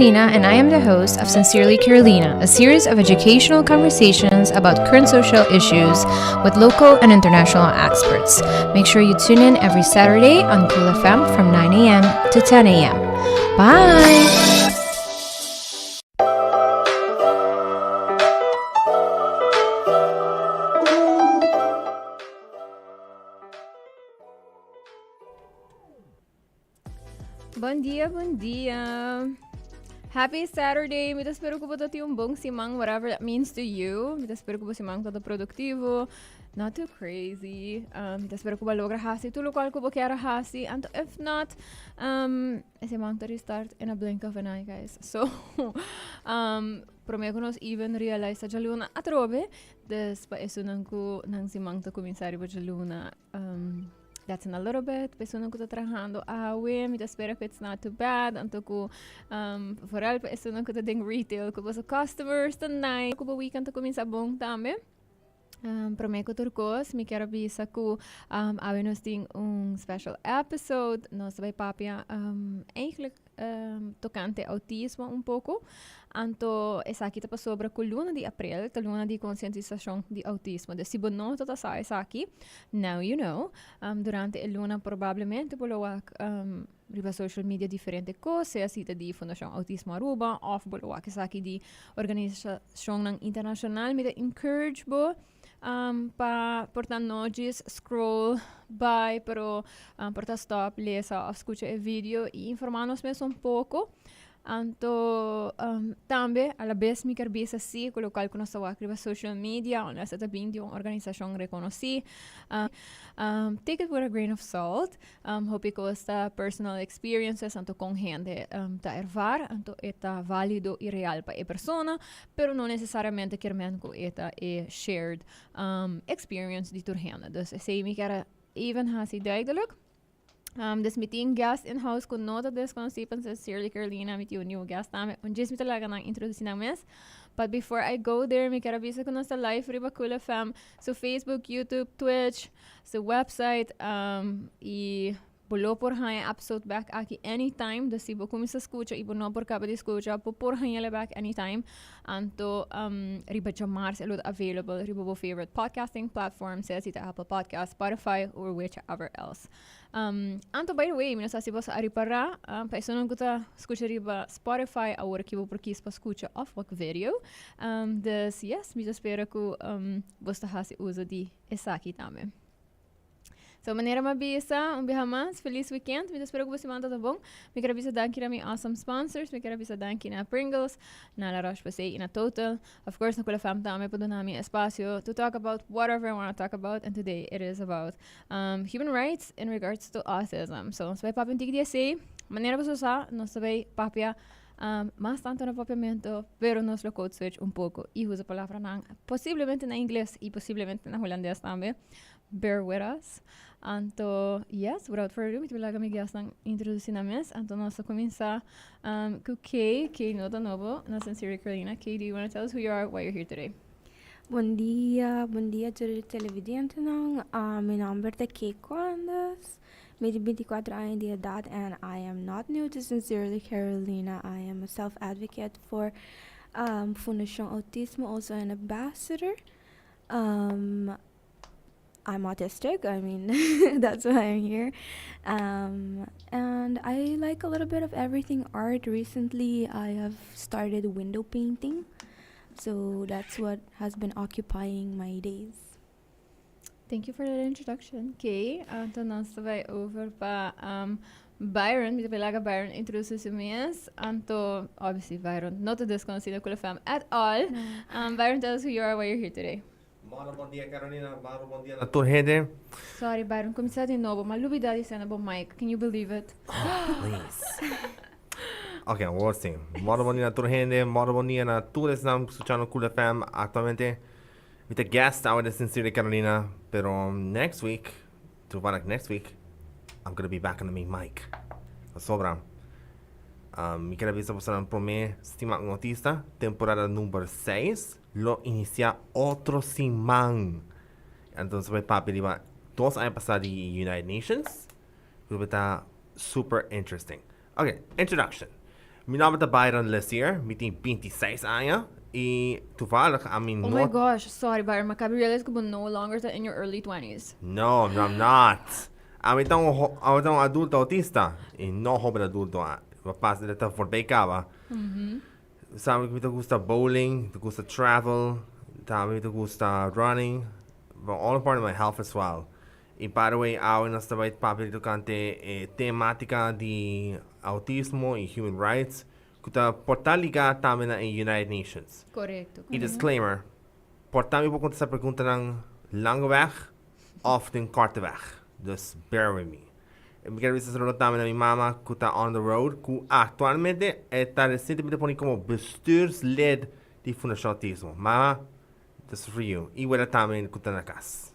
Carolina, and I am the host of Sincerely Carolina, a series of educational conversations about current social issues with local and international experts. Make sure you tune in every Saturday on Cool FM from 9 a.m. to 10 a.m. Bye! Bon dia, bon dia. Happy Saturday. Mita espero ko po ito yung bong simang, whatever that means to you. Mita espero ko po simang todo produktivo, not too crazy. Mita espero ko ba logra hasi, tulukal ko ba kaya hasi. And if not, simang to restart in a blink of an eye, guys. So, prometo nos even realize sa jaluna atrobe. Des pa esunan ko nang simang to kuminsari po jaluna. That's in a little bit. Pesunan ko to trabajando awe. Mita espero ko it's not too bad. Anto ko, foral pa esunan ko to ding retail. Ko po sa customers tonight. Ko po weekend to kumin sa bong tame. Prometo turcos. Mi kera bisa ko awe nos ting special episode. No sabay papia eigenlijk tocante autismo poco. Anto esaki ta pa sobra ko luna di April, ta luna di conscientisacion di autismo. De si bono ta sa esaki, now you know. Durante el luna probablemente bolowak riba social media differente cose, asita di Fundacion Autismo Aruba, of bolowak esaki di organisasyon ng international, mida encourage bo pa porta nojis scroll by pero porta stop lesa escucha e video e informanos mes un poco. Anto tambe alla vez mi carbisa si quello qualcuno sta wakriba social media on essa tabing di organizasyon reconoci take it with a grain of salt hope ko sta personal experiences anto con gente ta ervar anto eta valido e real pa e persona pero non necessariamente kirmen ko eta e shared experience di turhena dus sei mi kara even hasi duidelijk. Des meeting guest in house ko nota des consipan Sincerely Carolina mit yung new guest namin. Unjis mi talaga nang introduce namin. But before I go there, mi karabisa ko na sa live riba Cool FM. So Facebook, YouTube, Twitch, sa website, bulo por hanya episode back aki anytime. Das ibo kung sa escucha, ibo no por kaba di escucha, po por hanya back anytime. Anto riba diamars elud available riba bo favorite podcasting platforms, sa ita Apple Podcast, Spotify, or whichever else. Anto by the way, minasasi bo sa aripara, paisonon ko ta escucha riba Spotify, awar kibo por kis pa escucha off wak video. Des yes, mi espera ko bosta hasi uso di esaki tame. So, maneira mabisa, bihamas, feliz weekend. Me espero que você manda tá bom. Me quero avisar daqui na minha awesome sponsors. Me quero avisar daqui na Pringles, na La Roche-Posay, e na Total. Of course, na Cool FM também para dar meu espaço to talk about whatever I want to talk about. And today, it is about human rights in regards to autism. So, sabay papia tig dia say, maneira você usar, nós sabay papia más tanto na papiamento, pero nos lo code switch un poco. Y usa palabra nang, posiblemente na inglés y posiblemente na holandés también. Bear with us. Anto, yes, without further ado, mitbilaga mi guest ng introduce namin. Anto, nasa comienza com Kay Nota Novo, na Sincerely Carolina. Kay, do you want to tell us who you are, why you're here today? Bom dia to the televidente ng meu nome é Kay Quandus, tenho 24 anos de idade, and I am not new to Sincerely Carolina. I am a self-advocate for Fundacion Autismo, also an ambassador. I'm autistic, I mean, that's why I'm here. And I like a little bit of everything art. Recently, I have started window painting. So that's what has been occupying my days. Thank you for that introduction, Kay. Dan sabay over pa Byron, mit pelaga Byron introduce mes. Anto, obviously Byron, not a desconocido Cool FM at all. Byron, tell us who you are, why you're here today. Bom dia, Carolina. Bom dia na tua rede. Sorry, Byron, começar de novo. Mas lubidade cena bom mic. Can you believe it? Oh, please. Okay, we'll see. Bom dia na tua rede. Bom dia na tua listenam escuchando Cool FM actualmente. With a guest out of Sincerely Carolina. Pero next week, I'm gonna be back on the main mic. Sobra. Mi quero avisar você para mim, estimado autista, temporada número 6. Lo inicia otro simang. Entonces vai papel iba 2 años pasar de United Nations. Vai estar super interesting. Okay, introduction. Meu nome é Byron Lesire, eu tenho 26 anos. E toevallig, I mean, Oh my gosh, sorry, Byron. Maar ik heb realized dat je no longer bent in your early 20s. No, I'm not. Ik ben een adulto autista. E não roubo adulto. Wat pas dat er voorbij kwam. Sabe que me gusta bowling, me gusta travel, também me gusta running. But all part of my health as well. E by the way, eu nós também papel do cante temática de autismo e human rights. Que está portar ligado também na United Nations. Correcto. E disclaimer, portar me vou contar essa pergunta na lange weg of den korte weg. Dus bear with me. Eu quero dizer também na minha mama que está on the road, que atualmente está recentemente pondo como bestuurslid de Fundacion Autismo. Mama, this is for you. E eu também que está na casa.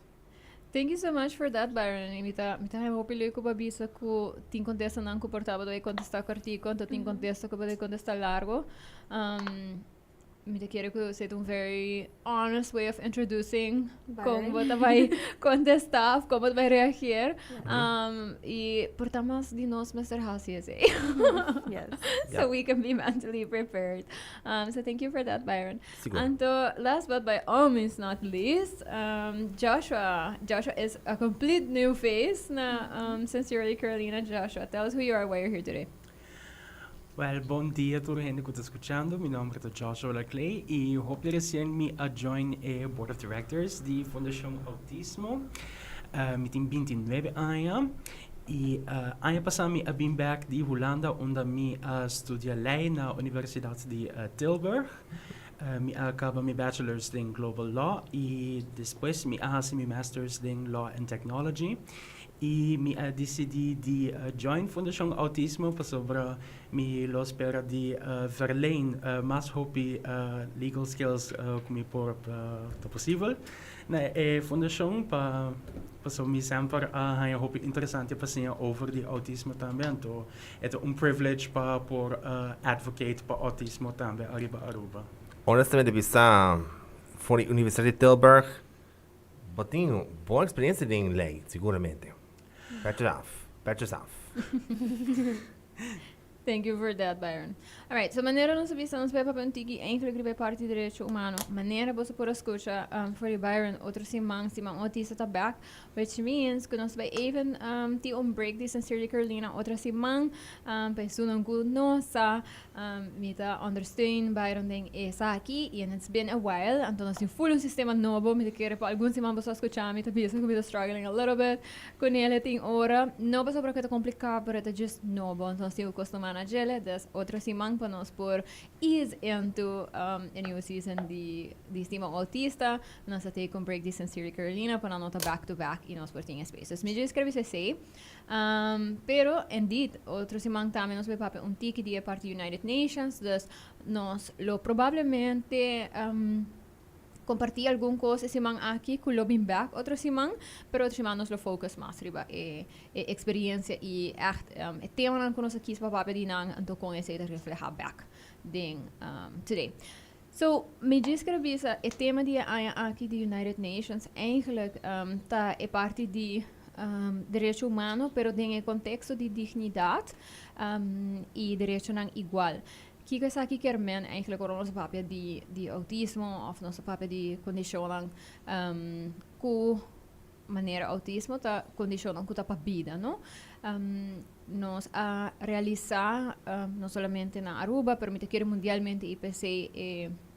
Thank you so much for that, Byron. E mita hopili ko babisa ko tin contesta nang ko portaba do contestar artigo, então tin contesta ko pode contestar largo. Mita quero que seja very honest way of introducing como você vai contestar, como você vai reagir. E portamos de nós Mr. Hassias. Yes. So we can be mentally prepared. So thank you for that, Byron. Seguro. And last but by all means not least, Joshua. Joshua is a complete new face na Sincerely Carolina. Joshua, tell us who you are, why you're here today. Well, bom dia a toda a gente que está escutando. Meu nome é Joshua Lacle e eu hope recién me a join a board of directors de Fundacion Autismo. Me tenho 29 anos e ano passado me a been back de Holanda onde me a studia lei na Universidade de Tilburg. Me acaba meu bachelor's in global law e depois me hace meu master's in law and technology. E me decidi de join Fundacion Autismo para sobre me lo espera de verleen mais hobby legal skills como por possível na Fundacion para sobre me sempre a hobby interessante para ser over de autismo também então é privilege para por advocate para autismo também ariba Aruba. Honestamente, bisa for a Universidade de Tilburg, tenho boa experiência em lei, seguramente. Bet yourself. Thank you for that, Byron. Alright, so maneira não sabia se não se vai para tiki eigenlijk riba parte de direito humano. Maneira você pode escutar for Byron outro simang autista tá back, which means que nós vai even ti break de Sincerely Carolina outra simang pessoa que nossa mita understand Byron ding essa aqui and it's been a while. Então nós temos full sistema novo, mita querer para algum simang você escutar, mita bisa que mita struggling a little bit com ele tem hora. Não passa para que tá complicado, pero é just novo. Então nós temos costumar Jelle, das outra simang para nós por ease into a new season de sistema autista. Nós até com break de Sincerely Carolina para nota back to back e nós por ter spaces. Me diz escrever se pero indeed outro simang também nós vai para tiki dia parte United Nations, dus nós lo provavelmente compartir alguma coisa esse man aqui com o back outro semana, pero outro semana nós lo focus mais riba experiência e echt tema não conosco aqui para papel de nang então com esse refletir back ding today. So me diz que visa o tema de aqui de United Nations eigenlijk tá é parte de direito humano, pero tem o contexto de dignidade e derechonan igual. Kijk eens aqui que men eigenlijk over onze papia die autismo of onze papia die conditionan ku maneira autismo ta condicionan ku ta pa bida, no? Nos a realizar não somente na Aruba, pero me quer mundialmente IPC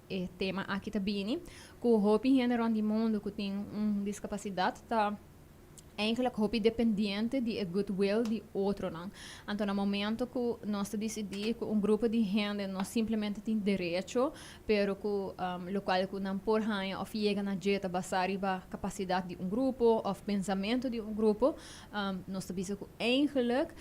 e tema aqui também, ku hopi general di mundo ku tem discapacidade ta eigenlijk hoop dependente de goodwill de outro não. Então no momento que nós decidimos que grupo de gente não simplesmente tem direito, pero que local que não por hanha of chega na jeta basar a capacidade de grupo of pensamento de grupo, nós sabemos que eigenlijk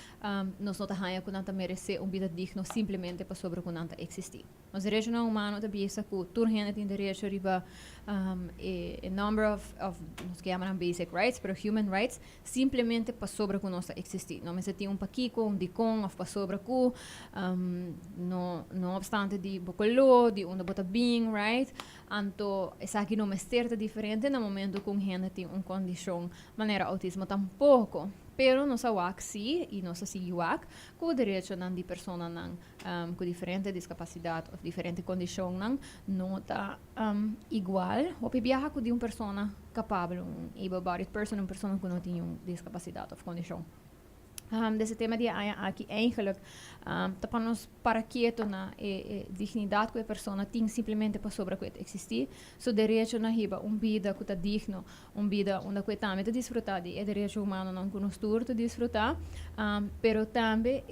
nós não hanha que não merece vida digno simplesmente para sobre que não existir. Os direitos humanos também que toda gente tem direito riba a number of nós chamamos basic rights, pero human rights simplesmente para sobre que nós existir. Não me se tem pakico, dicon, of para sobre que não obstante de bocolo, de onde bota being, right? Então, essa aqui não é certa diferente no momento que gente tem condição maneira autismo tampouco. pero nossa wak si e nossa si wak com direito nan di persona nan com diferente discapacidade ou diferente condição nan nota igual ou viaja com de persona capaz able-bodied person persona que não tem discapacidade ou condição. Desse tema de aqui eigenlijk para nos para quieto na dignidade que a pessoa tem simplesmente para sobre que existir so direito na riba bida que está digno bida onde que também te desfrutar de direito humano não que nos turto desfrutar pero também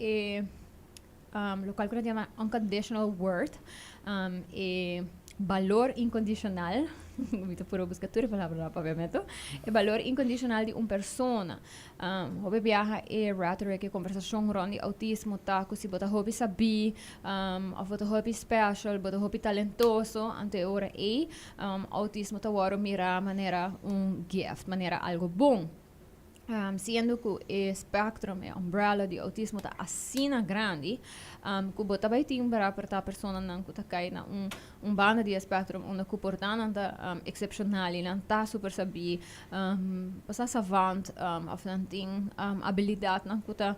local que se chama unconditional worth valor incondicional muito por buscar a palavra obviamente valor incondicional de persona hobby viaja rhetoric e conversação rond de autismo tá que se bota hobby sabi ou bota hobby special bota hobby talentoso ante ora autismo tá waro mira maneira gift maneira algo bom sendo que o spectrum e umbrella de autismo está assim grande, que bota vai ter para a pessoa não que está cai na banda de spectrum onde que portanto está excepcional e não está super sabi, passa savant, of não tem habilidade não que está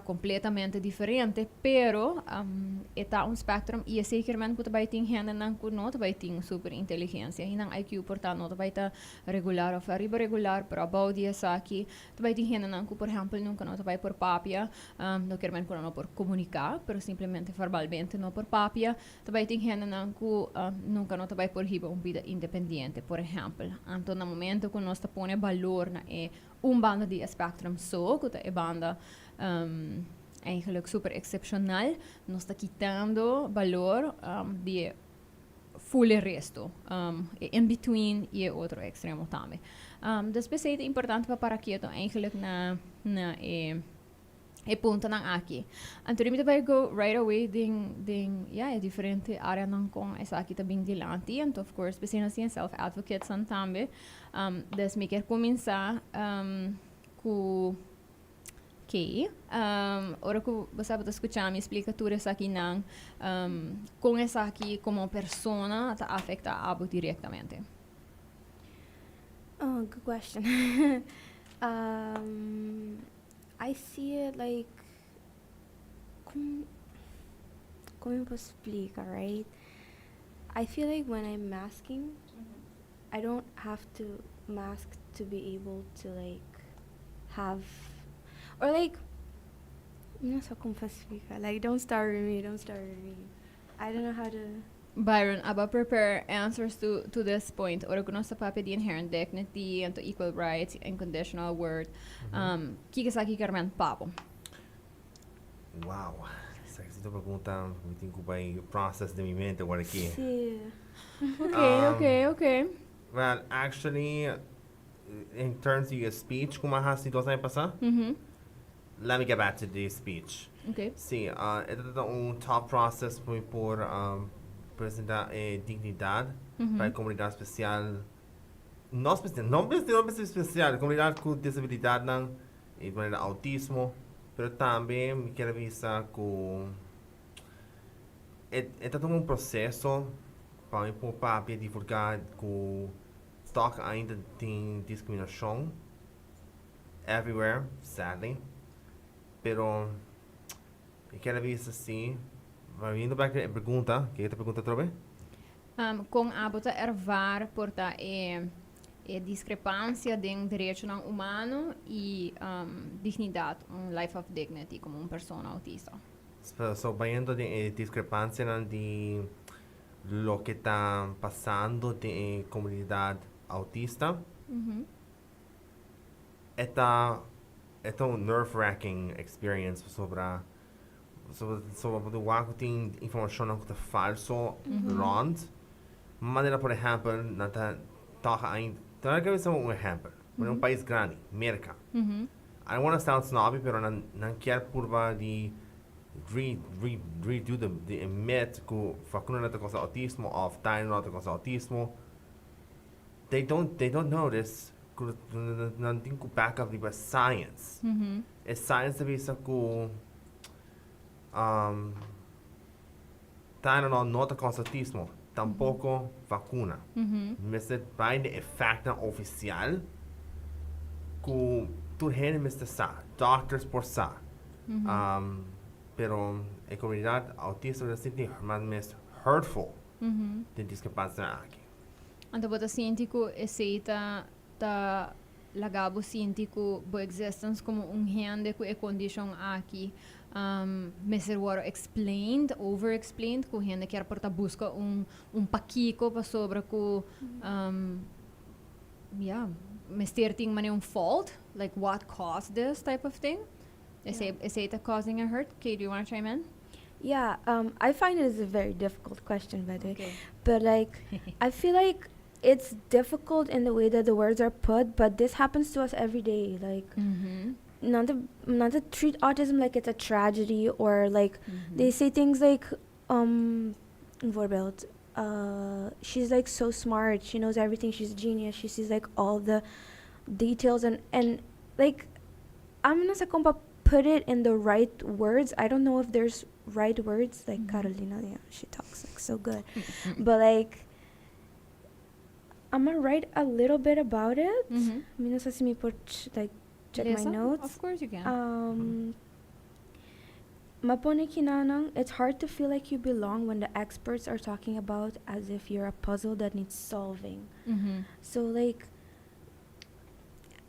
completamente diferente, pero está spectrum e é seguramente que vai ter gente não que não vai ter super inteligência e não IQ portanto não vai estar regular ou ariba regular para about dia aqui vai ter gente não que por exemplo nunca não vai por papia não quer menos não por comunicar pero simplesmente verbalmente não por papia vai ter gente não que nunca não vai por riba vida independente por exemplo então no momento que nós põe valor na banda de spectrum que é banda eigenlijk super excepcional nós está quitando valor de full resto in between e outro extremo também depois é importante para quieto eigenlijk na ponto nang aqui. Então, eu vai go right away é diferente área não com essa aqui também dilante. Então, of course, você não tem self-advocates também. Des me quer começar com que ora que você vai escutar a minha explicação essa aqui não com essa aqui como persona tá afeta a abo diretamente. Oh, good question. I see it like como eu posso explicar, right? I feel like when I'm masking, I don't have to mask to be able to like have or like não sei como posso explicar. Like don't start with me. I don't know how to. Byron, about prepare answers to this point. Ora que nós papel de inherent dignity and to equal rights, unconditional worth. Que sa aqui carmen papo. Wow. Essa pergunta me tem que vai process de minha mente agora aqui. Sim. Okay. Well, actually, in terms of your speech, como has sido a passar? Let me get back to the speech. Okay. Sim, é top process por apresentar dignidade para a comunidade especial. Não especial, comunidade com disabilidade não, e maneira autismo, mas também me quero avisar que é todo um processo para divulgar que stock ainda tem discriminação everywhere, sadly. Pero eu quero avisar assim. Vindo para a pergunta, que é a pergunta outra com a bota ervar porta discrepância de direito humano e dignidade, life of dignity como persona autista. So, viendo de discrepância de lo que está passando de comunidade autista, é um nerve-wracking experience sobre o que tem informação que é falso, rond. Maneira, por exemplo, não está ainda. Então, eu quero um exemplo. Um país grande, América. I don't want to sound snobby, pero não quero curva de redo de admit que facuna não tem coisa autismo, of time não tem coisa autismo. They don't notice que não tem que back up de science. É science de visa que não tem coisa autismo, tampouco vacuna. Mas vai de efeito oficial que tu hen Mr. Sa, doctors por sa. Pero a comunidade autista se sente mais hurtful de discapacidade aqui. Então, bota científico aceita ta lagabo científico bo existence como gente com a condition aqui messer war explained, over explained, com gente que porta busca pakico para sobre com mister ting mane fault, like what caused this type of thing. Is it causing a hurt? Okay, do you want to chime in? Yeah, I find it is a very difficult question, by the way. Okay. But like, I feel like it's difficult in the way that the words are put, but this happens to us every day. Like, not to treat autism like it's a tragedy, or like they say things like, voorbeeld, she's like so smart, she knows everything, she's a genius, she sees like all the details, and like, I'm gonna say put it in the right words. I don't know if there's right words, like Carolina, yeah, she talks like so good. But like, I'm gonna write a little bit about it. Minus si me put like check my notes. Of course you can. Mapone kinanang, it's hard to feel like you belong when the experts are talking about as if you're a puzzle that needs solving. So like,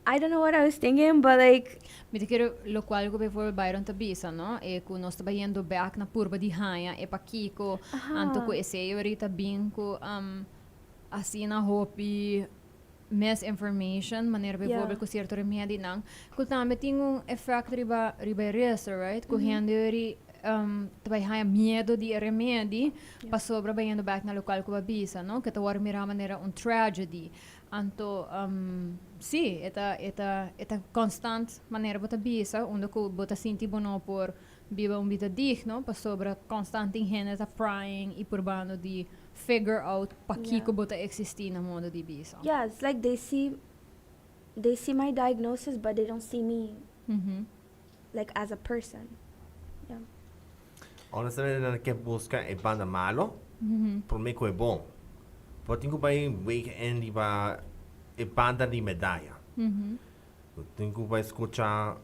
I don't know what I was thinking, but like, Mi quiero lo qual go before Byron tabisa, no? E ku nos taba yendo back na purba di haya e pakico anto ku ese yorita bin ku asina hopi mes information maneira before ku certo remedi nang ku tame tingung effect riba risk, right? Ku henderi tabay haya miedo di remedi pa sobra ba yendo back na lokal ku babisa, no? Que tawar mira maneira tragedy. Anto sì, eta constant maneira bota bisa, onde ku bota sinti bono por biba bita digno, pa sobra constant in hen prying e purbano di figure out pakico bota existi na modo di bisa. Yeah, it's like they see my diagnosis, but they don't see me like as a person. Yeah. Honestamente, não quer buscar é banda malo, por mim é bom. Porque tenho que weekend para a banda de medalha. Tenho que escutar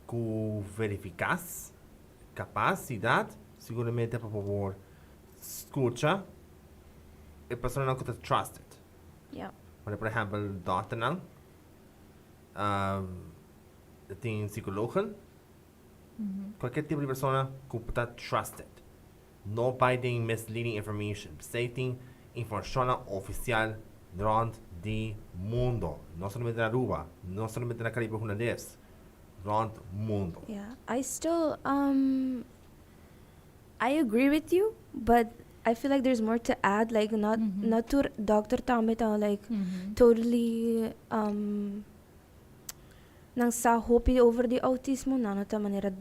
com verificaz, capacidade, seguramente para favor escuta a pessoa não que está trusted. Yeah. Por exemplo, doutor não, tem psicólogo, qualquer tipo de pessoa que está trusted. Não vai ter misleading information. Você tem informação oficial durante o mundo. Não somente na Aruba, não somente na Caribe holandês. Durante o mundo. Yeah, I still I agree with you, but I feel like there's more to add. Like not to Dr. Tamita like totally nang sa hopi over the autismo na ta manera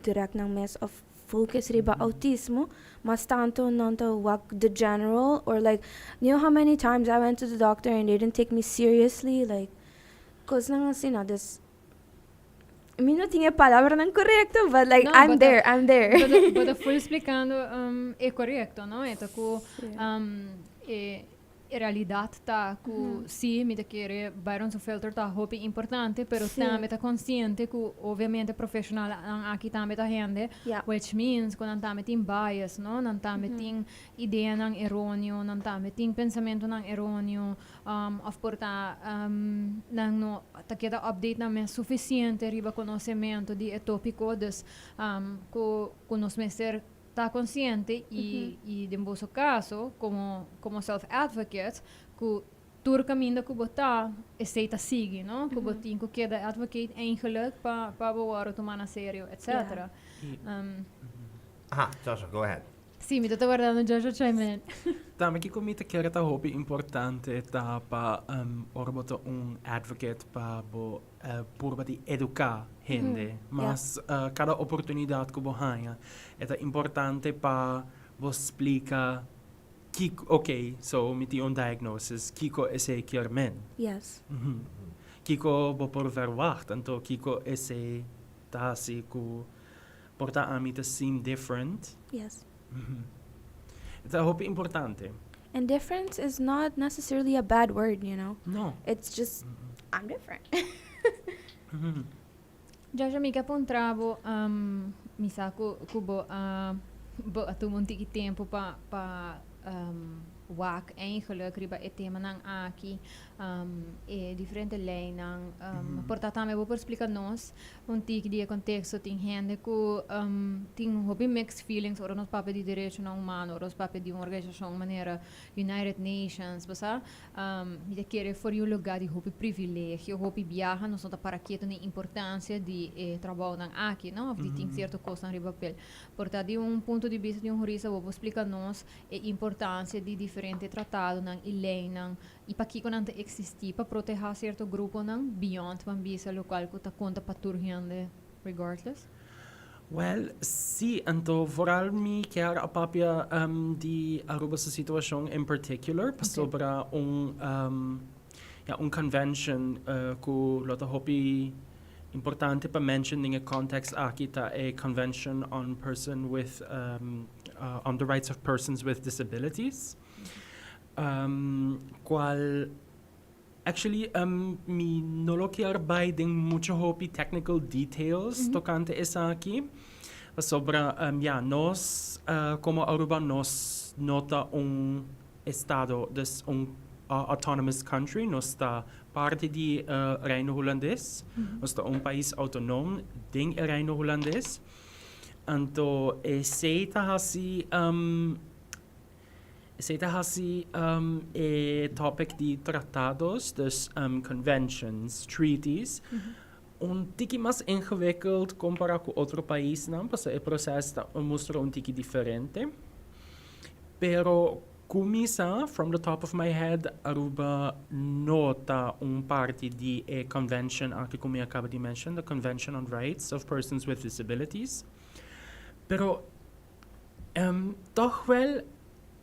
direct ng mess of focus riba autismo, mas tanto nanto wak the general, or like, you know how many times I went to the doctor and they didn't take me seriously, like, cause nang sina this, I mean, no tinha palabra nang correcto, but like, No, I'm but there. But full explicando é correto, no? Eta ku realidade tá ku sim, me querer Byron so filter tá hopi importante, pero também tá consciente ku obviamente profissional aqui também tá rende, which means quando também tem bias, no? Não também tem ideia nang errôneo, não também tem pensamento nang errôneo, of porta nang no tá queda update na mais suficiente riba conhecimento de tópico des ku nos meser está consciente e em vosso caso como self-advocate que tur caminho que botar aceita seguir, não? Que botin que queda advocate eigenlijk para boar tomar na sério, etc. Joshua, go ahead. Sim, me estou guardando Joshua chime in. Também que comita que era hobby importante tá para orboto advocate para bo por de educar gente, mas cada oportunidade que bo ganha é importante para bo explicar okay, so mit die diagnosis Kiko is a men. Yes. Kiko bo por verwacht, então Kiko is a tasi ku porta a me to seem different. Yes. It's a hope importante. And difference is not necessarily a bad word, you know? No. It's just, I'm different. Já me que pontravo me saco cubo a tu monte tempo pa wak eigenlijk riba e tema nang aqui e diferente lei nang portanto me vou por explicar nós tique dia contexto tem gente que tem hobby mixed feelings ora nos papel de direchonan humano ora os papel de uma organização maneira United Nations basta me de querer for um lugar de hobby privilégio hobby viaja nós não para que tem importância de trabalho nang aqui não de tem certo coisa na riba papel portanto de ponto de vista de hurista vou explicar nós a importância de diferente tratado nang lei nang e pakico não existir para proteger certo grupo nang beyond pambisa local que tá conta para turhiande regardless. Well, sim, então vooral me quer a papia de Aruba sa situação em particular sobre convention que lota hopi importante para mention in a context aqui tá a convention on person with on the rights of persons with disabilities. Qual actually me no lo quero bem mucho hopi technical details tocante essa aqui sobre nós como Aruba nós nota estado des autonomous country nós está parte de Reino Holandês nós está país autonômico ding Reino Holandês então aceita assim topic de tratados, dus conventions, treaties, tiki mais ingewikkeld comparado com outro país, não? Porque o processo mostra tiki diferente. Pero começa, from the top of my head, Aruba nota parte de a convention, aqui como eu acabo de mencionar, the Convention on Rights of Persons with Disabilities. Pero toch wel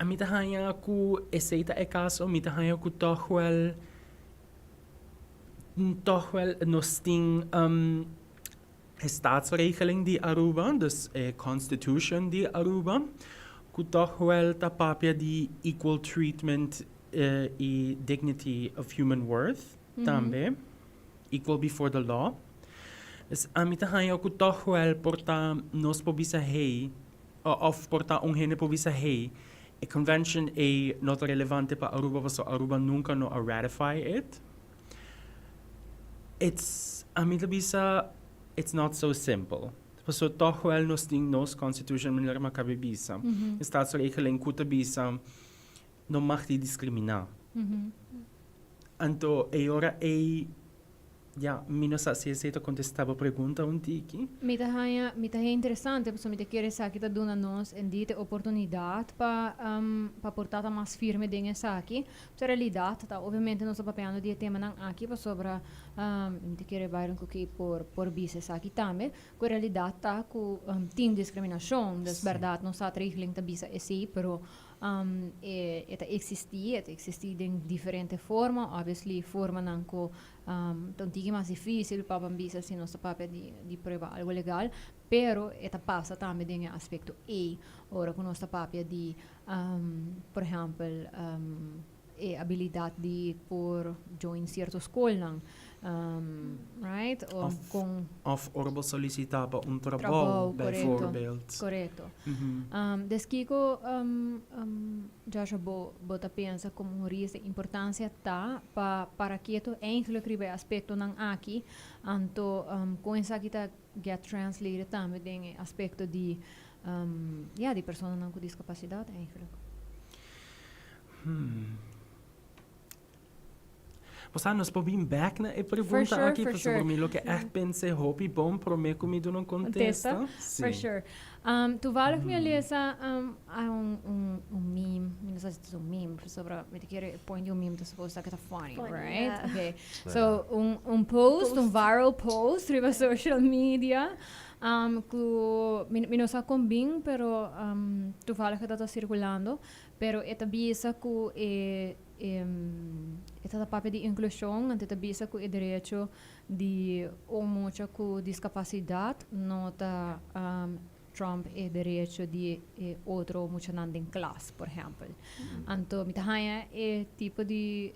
a mim tahanya ku aceita é caso mim tahanya ku toch wel nos tem staatsregeling de Aruba dus constitution de Aruba ku toch wel ta papia de equal treatment e dignity of human worth também equal before the law dus a mim tahanya ku toch wel porta nos pobisa hei of porta hene pobisa hei a convention é not relevante para Aruba, porque Aruba nunca no ratify it. It's not so simple. Porque toch wel nos ding nos constitution manier makabe bisa. Staatsregeling kuta bisa no mag die discriminar. Anto ora minus se aceita contestava a pergunta tiki. Me tá interessante, porque me te quer saber que dona nós em dita oportunidade para portar mais firme dentro essa aqui. A realidade tá obviamente nós papelando de tema não aqui para sobre me te quer Byron que por bisa aqui também. A realidade tá com tem discriminação, das verdade não está regeling da bisa esse, pero eta existir de diferente forma, obviously forma não com tanto mais difícil para bambisa se nossa papel de prova algo legal, pero eta passa também de aspecto ora com nossa papel de por exemplo habilidade de por join certa escola right of orbo solicitava trabalho bijvoorbeeld correto desquico já bota pensa como hurista importância tá para que tu eigenlijk aspecto não aqui anto com essa que tá get translated também tem aspecto de de pessoa não com discapacidade eigenlijk Você nos pode vir back na pergunta aqui para sobre mim lo que pensei hobby bom para me comido não contesta. For sure. Tu vale me lesa meme, não sei se é meme, sobre me querer point meme to suppose that it's funny, right? Yeah. Okay. So post, viral post riba social media. Que não sa combin, pero tu fala que está circulando, pero eta bisa que esta papel de inclusão, esta bisa que o direito de mucha com discapacidade, nota Trump e direito de outro muito em classe, por exemplo. Então, me tahanha é tipo de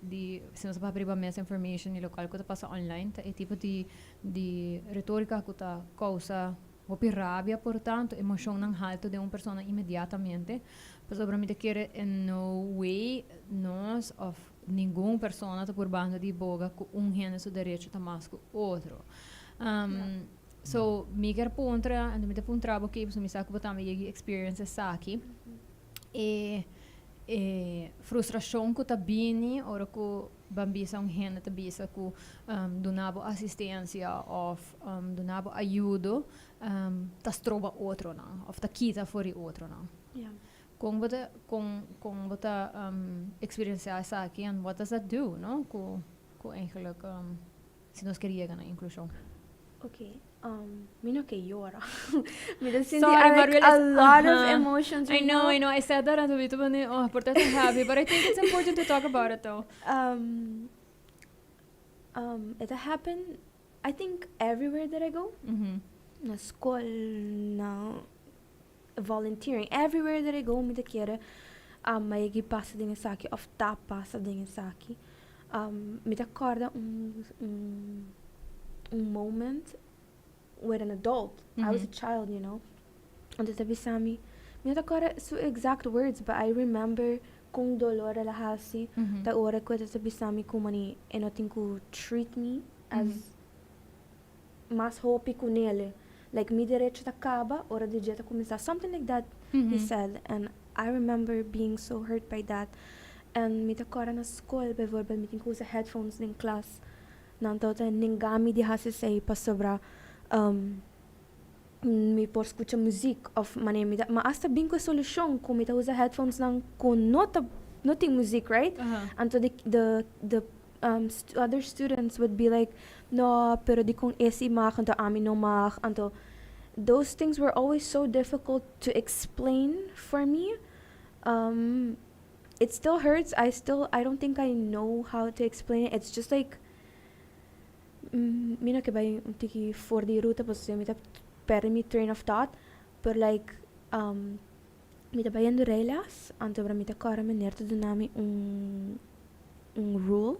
se nós para abrir mais information e local que passa online, é tipo de retórica que tá causa ou rabia, portanto, emoção não alto de uma pessoa imediatamente. Mas obviamente quer no way nós of nenhuma pessoa está por banda de boga com gênero seu direito tá mais que outro. So, me quer pontra, ando me te pontrabo que me saco botar minha experience aqui. E frustração que tá bini, ora que bambisa gênero tá bisa que donavo assistência ou donavo ajuda, tá trova outro não, ou tá quita fora outro não. Yeah. Com bota experienciar isso aqui, and what does that do, no? Com eigenlijk, se nós queríamos na inclusão. Okay. Me no que llora. Me da Sorry, like but a lot of emotions. I know. I said that and we were oh, portanto happy, but I think it's important to talk about it though. It happened, I think, everywhere that I go. Na school, na volunteering, everywhere that I go, me da kere, may passa din sa aqui, of ta passa din sa aqui. Me da acorda moment with an adult. I was a child, you know. And the tabisami, me da acorda so exact words, but I remember kung dolor la hasi, da ora ko da tabisami kumani enotin ku treat me as mas hopi ko nele. Like, mi direito acaba, ora de dia começar. Something like that, he said. And I remember being so hurt by that. And mi takora na school, bevorbal mi tincu usa headphones in class. Nantota ningami di hasi say pa sobra mi por escucha music of mane mi ma hasta binko solution kung mi ta usa headphones nang kung noting music, right? And so the other students would be like, no, pero di kong esi mak, anto amin no mak, anto. Those things were always so difficult to explain for me. It still hurts. I don't think I know how to explain it. It's just like, mina ke bay tiki for the ruta pos mi ta per mi train of thought, but like mi ta bayando relas, anto bra mi ta kara menerto dunami un rule.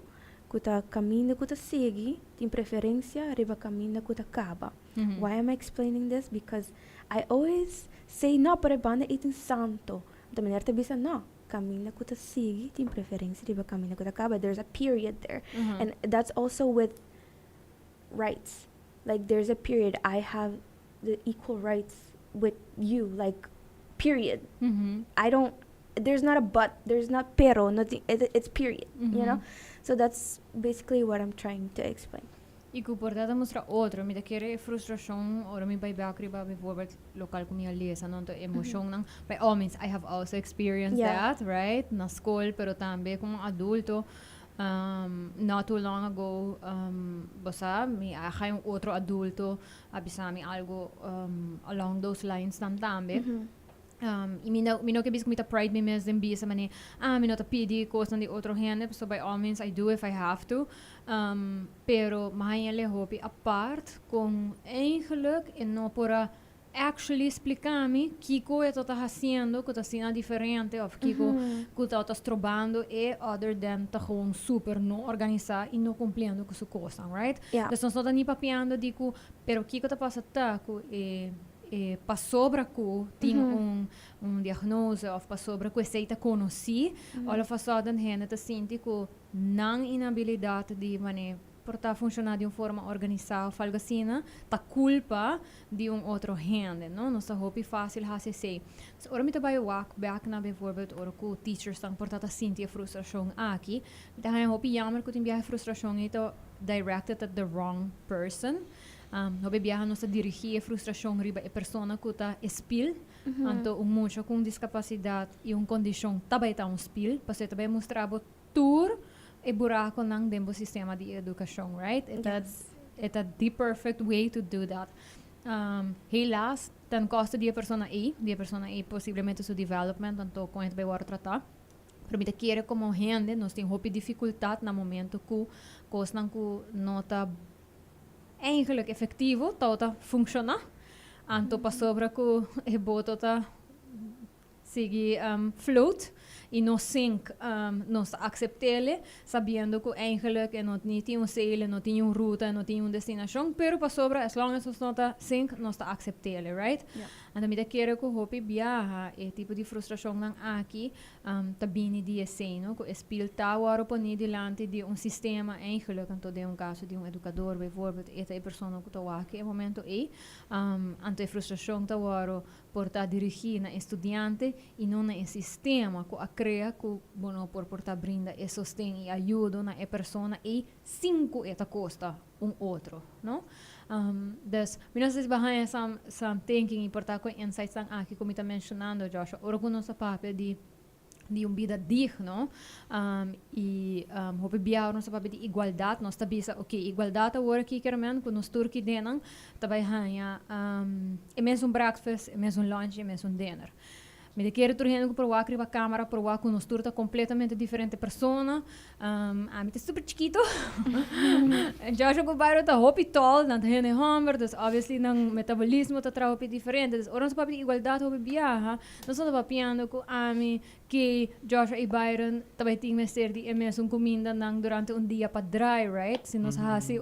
Kuta caminho kuta segi, tem preferência, riba caminho kuta acaba. Why am I explaining this? Because I always say, no, para banda itin santo. Da maneira bisa, no, caminho kuta segi, tem preferência, riba caminho kuta acaba. There's a period there. And that's also with rights. Like, there's a period. I have the equal rights with you, like, period. There's not a but, there's not pero, nothing, it's period, you know? So that's basically what I'm trying to explain. E que portanto mostra outro, me daquele frustração, ora me vai bakriba bijvoorbeeld local com minha lesa, não tô emoção não. By all means, I have also experienced that, right? Na escola, pero também como adulto. Not too long ago, basta me achai outro adulto, abisami algo along those lines também. E mi no que bis comita pride me mesmo bisa mane mi no ta pidi coisa de outro gente, so by all means I do if I have to, pero mahayale hopi apart com eigenlijk en no pora actually explicar-me Kiko é tá fazendo, que tá sendo diferente, ou Kiko que tá trobando e other than tá gewoon super no organizar e no cumprindo com sua coisa, right? Então não tá nem papiando digo, pero Kiko tá passando passou para que tem diagnose ou passou para que aceita conhecer, ou passou da gente tá sente que não inabilidade de maneira para funcionar de uma forma organizada, algo assim, tá culpa de outro gente, não? Não está hopi fácil fazer isso. So, ora me trabalho back na bijvoorbeeld, ora que teachers estão portando sentir frustração aqui, então é hopi jammer que tem frustração e tá directed at the wrong person. Hobi biyahan no sa dirigir frustração riba e persona que tá espil, anto muito com discapacidade e condição também tá espil, para também mostrar tour e buraco ng dembo sistema de educação, right? It's the perfect way to do that. Helaas, ten koste die persona A possivelmente su development, tanto com het bij waar tratar. Pero me quiere como gente, nós tem hopi dificuldade na momento que coisa não nota eigenlijk effectivo, tota funciona. Anto pa sobra ku e boto ta sigi float e não sink nós acceptele sabendo que eigenlijk não tinha um sail, não tinha uma ruta, não tinha uma destinação, pero para sobra as long as nós não tá sink nós tá acceptele, right? Então me quero que hopi viaja e tipo de frustração nang aqui tá bini di eseno que espilta waro poni dilante de um sistema eigenlijk anto de um caso de um educador bijvoorbeeld esta persona que tá aqui é momento anto a frustração tá waro portar dirigir na estudante e não na sistema que a crea que bueno por portar brinda e sostém e ajuda na persona e cinco eta costa outro, não? Dus, minus is behind some thinking importar com insights ang aqui como está mencionando Joshua, ora com nossa papel de bida digno e hope biar nossa papel de igualdade nós tabisa igualdade agora aqui queremos com nós turki denang tabay hanya é mesmo breakfast é mesmo lunch é mesmo dinner. Me quero turhendo que provar a câmera, provar que nos turta completamente diferente persona. A mim é super chiquito. Já jogo Byron tá hopi tall, não tá rende hammer, dus obviously nang metabolismo tá tra hopi diferente. Dus oras papi igualdade hopi biaha. Nós só tá piando com a mim que Joshua e Byron também tem mestre de mesmo comida nang durante dia para dry, right? Se nós hasi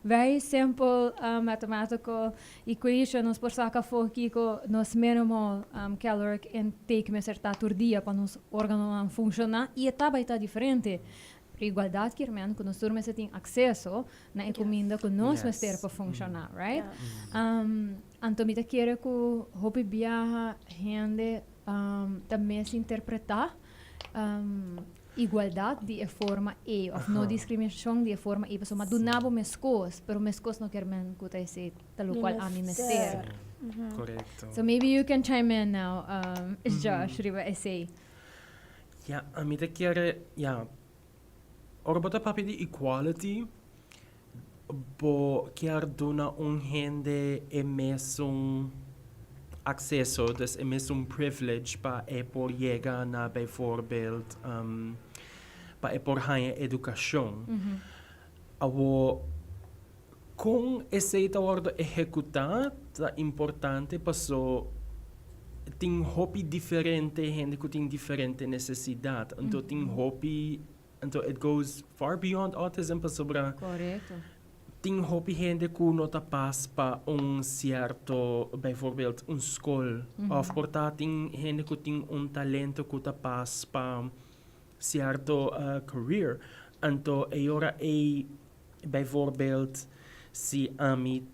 very simple mathematical equation, nós por saca foki ko nos minimal caloric intake me certa por dia para nos órgãos funcionar e etapa está diferente. Para igualdade que irmão que nós turmas tem acesso na comida que nós mestre para funcionar, right? Então me quero que hope viaja gente também se interpretar igualdade de forma of não discriminação de forma mas do nabo mescos, pero mescos não quer men que tá esse tal qual a mim mestre. Correcto. So maybe you can chime in now, Josh, riba essay. Ja, a mí te quiere, ora bota papi di equality, bo quer dona gente e mesmo acesso, dus é mesmo privilege para por llegar na bijvoorbeeld para por ganhar educação. Abo com esse trabalho executado é importante porque tem hobby diferente, gente que tem diferente necessidade. Então tem hobby, então it goes far beyond autism para sobre. Correto. Tem hobby gente que não tá passa para certo, bijvoorbeeld school, of portar tem gente que tem talento que tá passa para certo career. Então agora bijvoorbeeld se a mim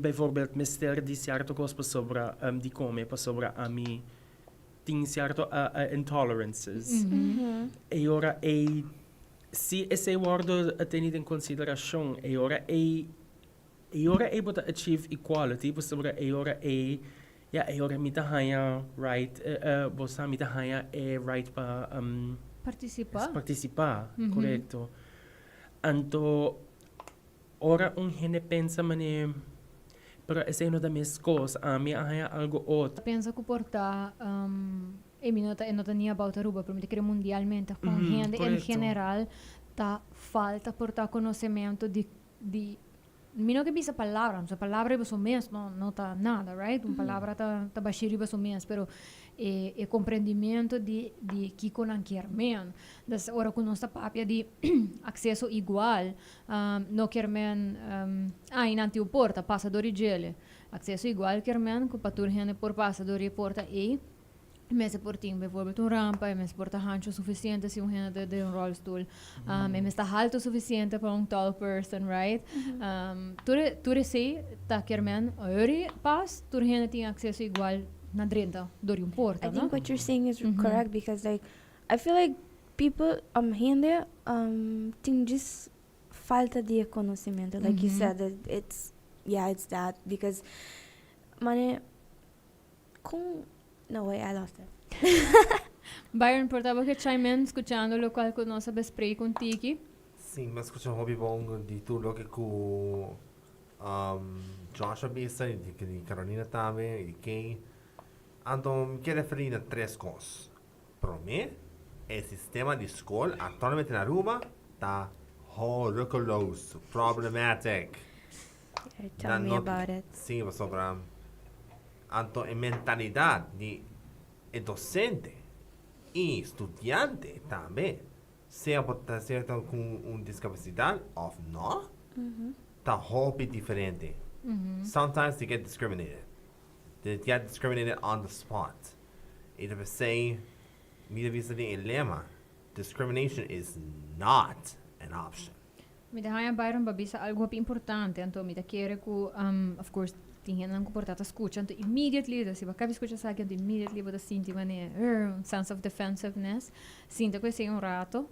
bijvoorbeeld mister di certo coisa sobre di come para sobre a mim tem certo intolerances e ora se esse word é tenido em consideração e ora pode achieve equality para sobre e ora me tá right você me tá right para participar correto. Então ora gente pensa mané pero esse é uma das minhas coisas a mim há algo outro pensa que portar e não tinha about Aruba pero me querer mundialmente com gente em geral tá falta portar conhecimento de não que bisa palavra é só mesmo não tá nada right uma palavra tá baixiriba só mesmo pero e compreendimento de que não quer men das ora com nossa papia de acesso igual não quer men inanti o porta passador e gele acesso igual quer men com patur gente por passador e porta e Mese portinho, bijvoorbeeld rampa, mese porta hancho suficiente se gente de rolstoel, mese alto suficiente para tall person, right? Tu sei, tá quermen, pas, tu gente tem acesso igual na drenta, dori porta, I think what you're saying is correct because like I feel like people gente tem just falta de conhecimento, like you said that it's that because no way, I lost it. Byron, portava que chime in, escuchando lo qual con nossa bespray con Tiki. Sim, mas escucha um hobby bom de tudo que com Joshua Bisa, de Carolina também, e Kay. Então, me quero referir a três coisas. Para mim, o sistema de escola, atualmente na Aruba, está horroroso, problematic. Tell me about it. Sim, sobre anto a mentalidade de docente e estudante também. Se a ser com discapacidade ou não, tá hobby diferente. Sometimes they get discriminated. They get discriminated on the spot. E deve ser, minha vista de lema, discrimination is not an option. Me dá Byron babisa algo importante, então me dá querer que, of course, tinha não comportata escuta, então immediately, se você escuta sabe, então immediately você sente um sense of defensiveness, sinta que é rato,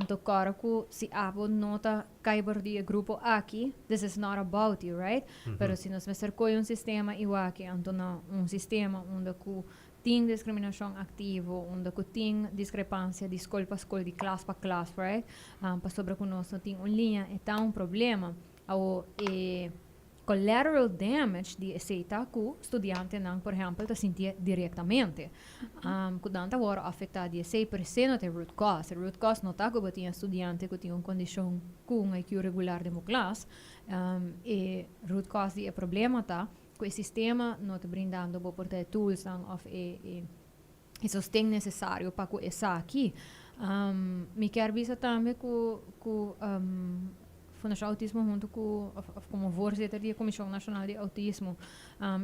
então cara que se abo nota caibor de grupo aqui, this is not about you, right? Pero se nós mesmo sistema igual que então sistema onde que tem discriminação ativo, onde que tem discrepância de escola para escola, de classe para classe, right? Para sobre que nós tem linha, é um problema, ou collateral damage de aceitar que o estudante não, por exemplo, está sentir diretamente. Que danta hora afetar de 6% de root cause. Root cause não está que tinha estudante que tinha uma condição com um IQ regular de uma classe, e root cause de problema está que o sistema não está brindando por ter tools e sustento necessário para que essa aqui. Me quero dizer também que Fundacion Autismo junto com como voorzitter da Comissão Nacional de Autismo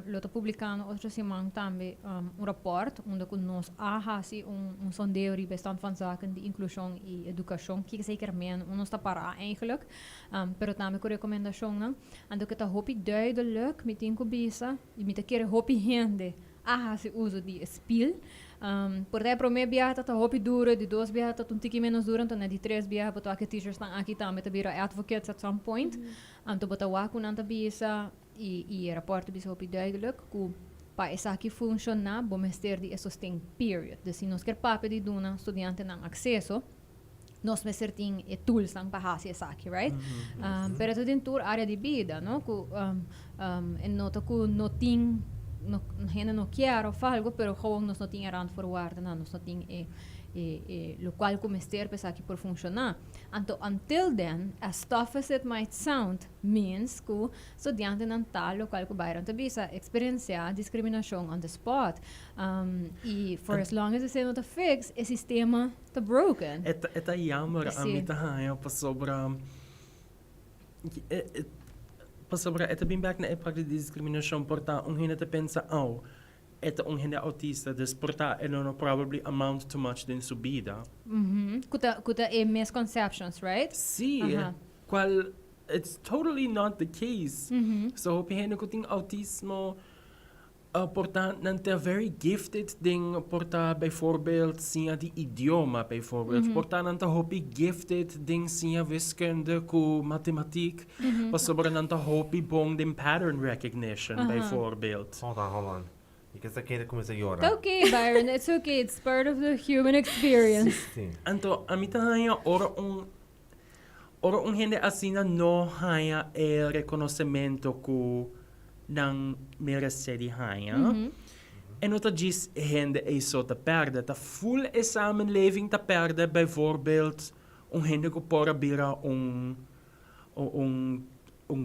está publicando outra semana também rapport onde nós há sondeo de bestand van zaken de inclusão e educação que zeker men ons está para eigenlijk pero também com recomendação não ando que está hopi duidelijk met tincu bisa e met keer hopi hende se uso de spil por daí para mim biata tá hopi dura de 2 biata tá tiki menos dura então de 3 biata para que teachers estão aqui também tá vira advocates at some point então bota wa com nanta bisa e rapport bisa hopi duidelijk que para essa aqui funcionar bom mestre de sustain period de se nós quer papo de duna estudante não acesso nós mestre tem tools não para fazer essa aqui right pero tu tem tour área de vida não que nota que não tem gente não quer ou algo, pero gewoon nós não tinha rand forward, nós não tinha lo qual comester pensar que por funcionar. Então, until then, as tough as it might sound, means que o estudante não está lo qual que Byron te bisa experienciar discriminação on the spot. E for as long as você não está fix, o sistema está broken. É jammer a mim tá para sobre sobre esta bem back na época de discriminação porta gente te pensa esta gente autista des porta não probably amount too much in sua vida Kuta misconceptions, right? Sim, qual it's totally not the case. So gente que tem autismo porta não é very gifted ding porta bijvoorbeeld sia die idioma bijvoorbeeld porta não é hobby gifted ding sia wiskunde ku mathematiek pas sobre não é hobby bong den pattern recognition bijvoorbeeld. Hold on. Because I can't começar a chorar. Okay, Byron, it's okay. It's part of the human experience. Sim. Então, a mim também ora gente assim não há reconhecimento que não merece de hanha. En dat is gente zo te perden. De full samenleving te perden, bijvoorbeeld, gente que proberen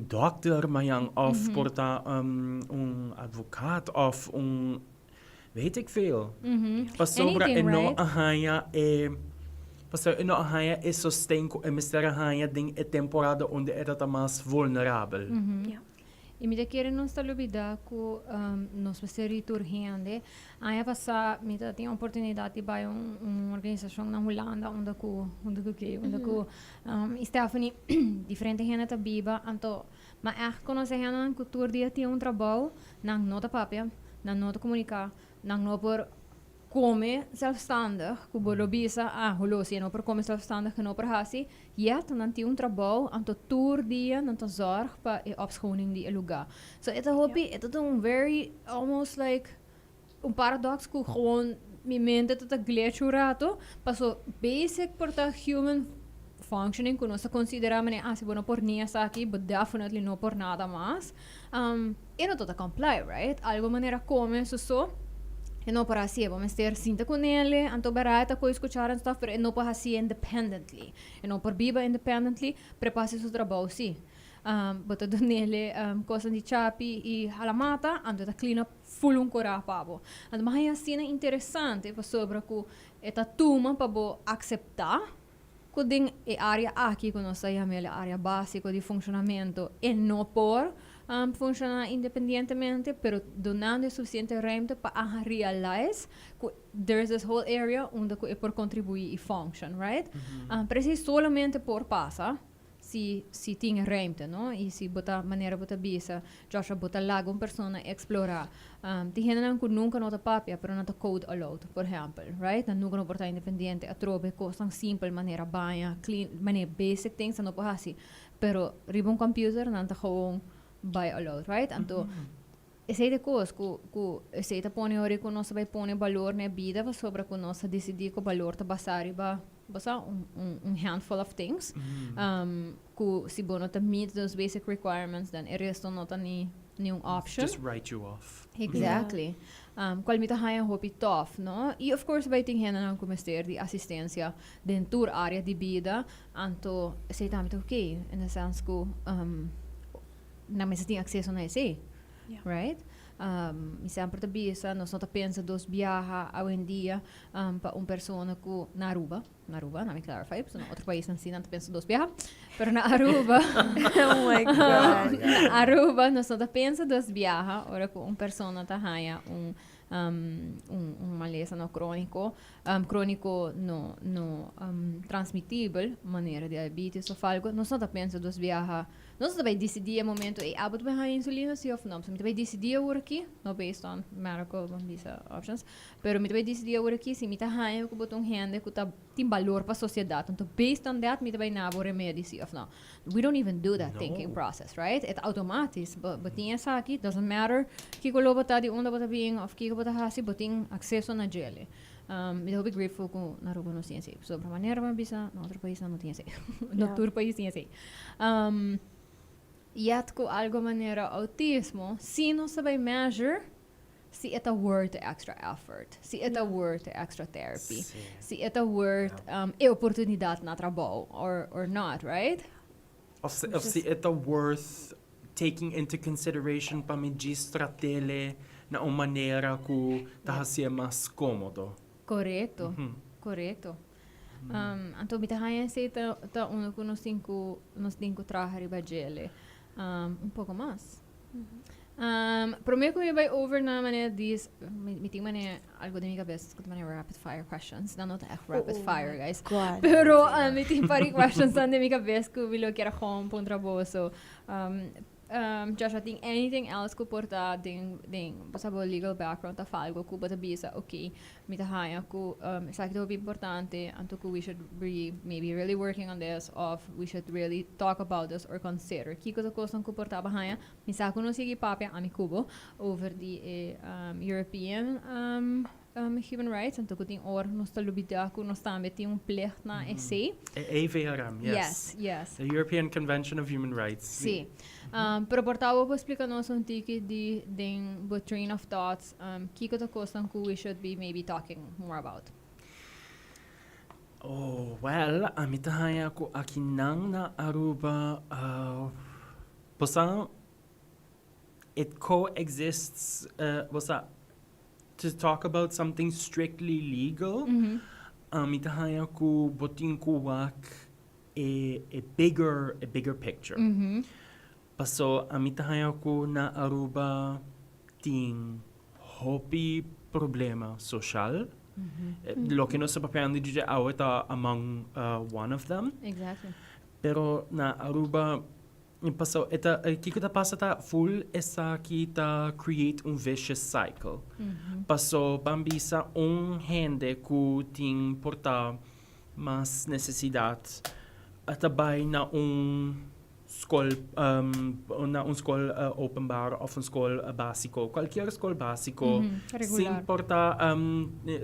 dokter, maar of porta advocaat of weet ik veel. Pas sobra no hanha no hanha sostengo e mister hanha ding e temporada onde era mais vulnerável. E me querer não estar olvidar que nós precisamos retornar. Aí passar, me tem a oportunidade de ir uma organização na Holanda, onde Stephanie diferente gente tá viva, então, mas é conhecer gente que todo dia tem trabalho, não nota papia, não nota comunicar, não nota por comer zelfstandig, que bolo bisa, holosi, não por comer zelfstandig, não por hasi, dan tem trabalho, anto todo dia, nanto zorg para a opschoning de lugar. So ita hobby, ita very almost like paradox que gewoon mi mente tá glitch rato, passo basic por ta human functioning que nós consideramos se bueno por nias aqui, but definitely não por nada mais. E não tá comply, right? Algo maneira come so e não para assim, vamos ter sinta com ele, anto barata com escutar and stuff, pero não para assim independently. E não por biba independently, prepare seu trabalho sim. bota donele coisa de chapi e halamata, ando ta clean up full un cora pabo. And mahaya cena interessante pa sobre ku eta tuma pa bo acceptar kuding e área aqui que nós chamamos área básica de funcionamento e não por funcionar independentemente, pero donando suficiente ruimte para realize que there's this whole area onde é por contribuir e function, right? Preciso solamente por passa se tinha ruimte, não? E se botar maneira botar bisa, Joshua botar lago uma pessoa explorar. Tem gente que nunca nota papia, pero nota code allowed, por exemplo, right? Nunca não portar independente, a trobe coisa simples maneira banha, clean, maneira basic things não pode assim, pero riba um computer não tá gewoon by allowed, right? Então essa é a coisa que essa é põe hora que nós vai pôr valor na vida, sobre que nós decidir que o valor tá basar riba basta handful of things que se bono ta meet those basic requirements then el resto não tá nenhum option. Just write you off. Exactly. Qual me tá haya hopi tough, no? E of course vai ter gente não começar de assistência dentro da área de vida, anto sei também ok, in the sense que na mesa tem acesso na esse, right? Mi sempre ta bisa, nós não tá pensa dos viaja hoje em dia para pessoa que na Aruba, na me clarify, porque no outro país não se não pensa dos viaja, pero na Aruba, Oh my God. na Aruba nós não tá pensa dos viaja, ora que pessoa tá haya maleza no crônico no transmitível, maneira de diabetes ou algo, nós não tá pensa dos viaja. Nós vai decidir o momento e abot vai insulina se ou não. So, vai decidir o aqui, no based on medical visa options, pero vai decidir o aqui se mita haia que botar rende que tá tem valor para a sociedade. Então based on that vai na o remédio se ou não. We don't even do that thinking process, right? It automatic, botin essa aqui doesn't matter que ko lobo tá de onda bota bem of que ko bota hasi botin acesso na gele. Me deu big grateful com na Aruba não tinha sei. Sobre maneira uma bisa, no outro país não tinha sei. No outro país tinha sei. E com algo maneira autismo, se não sabe measure, se é worth extra effort, se é worth extra therapy, se é worth oportunidade na trabalho, or not, right? Of se é worth taking into consideration para me distratele na uma maneira que tá ser mais cômodo. Correto, correto. Então, me tá sei tá uno que nós tenho trabalhar riba gele. Pouco mais. Prometo que vai over na maneira diz, me tem maneira algo de minha cabeça, que maneira rapid fire questions, não é rapid fire, guys. God. Pero me tem pari questions na minha cabeça que eu quero com ponto boso. Joshua, tem anything else que porta den passabo legal background ta falgo que bota bisa okay me ta haya que sa que é importante anto que we should be maybe really working on this of we should really talk about this or consider que coisa que porta haya me sa que não sigue papia ami cubo over the European human rights anto que tem or nos ta lubida que nos também tem plek na essay EVRM, yes. Yes. The European Convention of Human Rights. Sim. Pero portavo po explicar-nos um tiki de train of thoughts que coisa que we should be maybe talking more about. Oh, well, amitahaya ko aqui na Aruba, it coexists, to talk about something strictly legal, amitahaya ko botin ko wak a bigger picture. Paso amitahaya ko na Aruba ting hopi problema social. Lo que nos papiando de aweta among one of them. Exactly. Pero na Aruba paso eta kiko ta pasa ta full esa kita create un vicious cycle. Paso bambisa gente ku ting porta mas necesidad atabay na school openbaar of een school básico, qualquer school básico,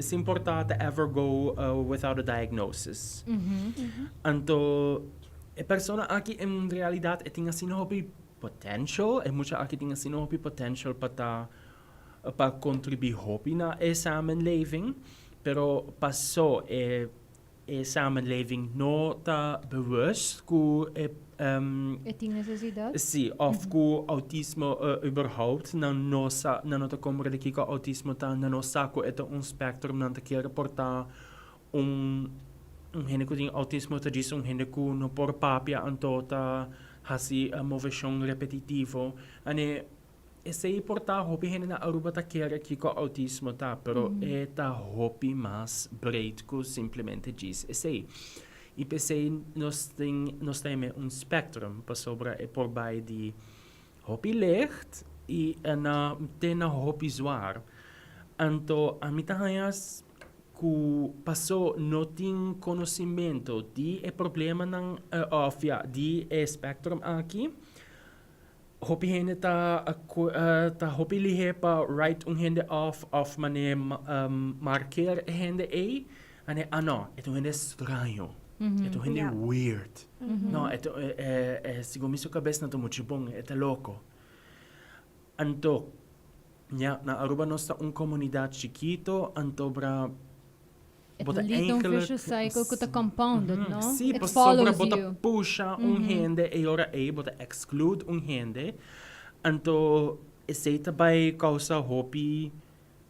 se importa to ever go without a diagnosis. Anto a persona aqui em realidade tinha sinopi potential, muita aqui tinha sinopi potential para contribuir hopi na samenleving, pero passou samenleving no ta bewust ku Die necessidad. sì, of ku autismo überhaupt non ta kommer de kika autismo ta non sa ku eto un spectrum nan ta kere porta un hende ku ting autismo ta gis un hende ku no por papia anto ta hasi movation repetitivo ane sei porta hopi hende na Aruba ta kere kiko autismo ta pero eta hopi mas breed ku simplemente gis sei e pensei nós temos spectrum para sobra e por bij die hopi licht e na tena hopi zwaar. Anto a mitahayas ku paso no tin conhecimento di e problema ng di e spectrum aqui. Hopi hende ta hopi lihe pa right hende of mane markeer hende ane ano ito hende estranho. Ito hindi weird. No, ito siguro miso kabes na to muchibong, ito loco. Anto, na Aruba nosta un comunidad chiquito, anto bra bota eigenlijk vicious cycle kuta compounded, no? Sì, It sobra follows bota you. pusha un hende e ora bota exclude un hende. Anto seita by causa hopi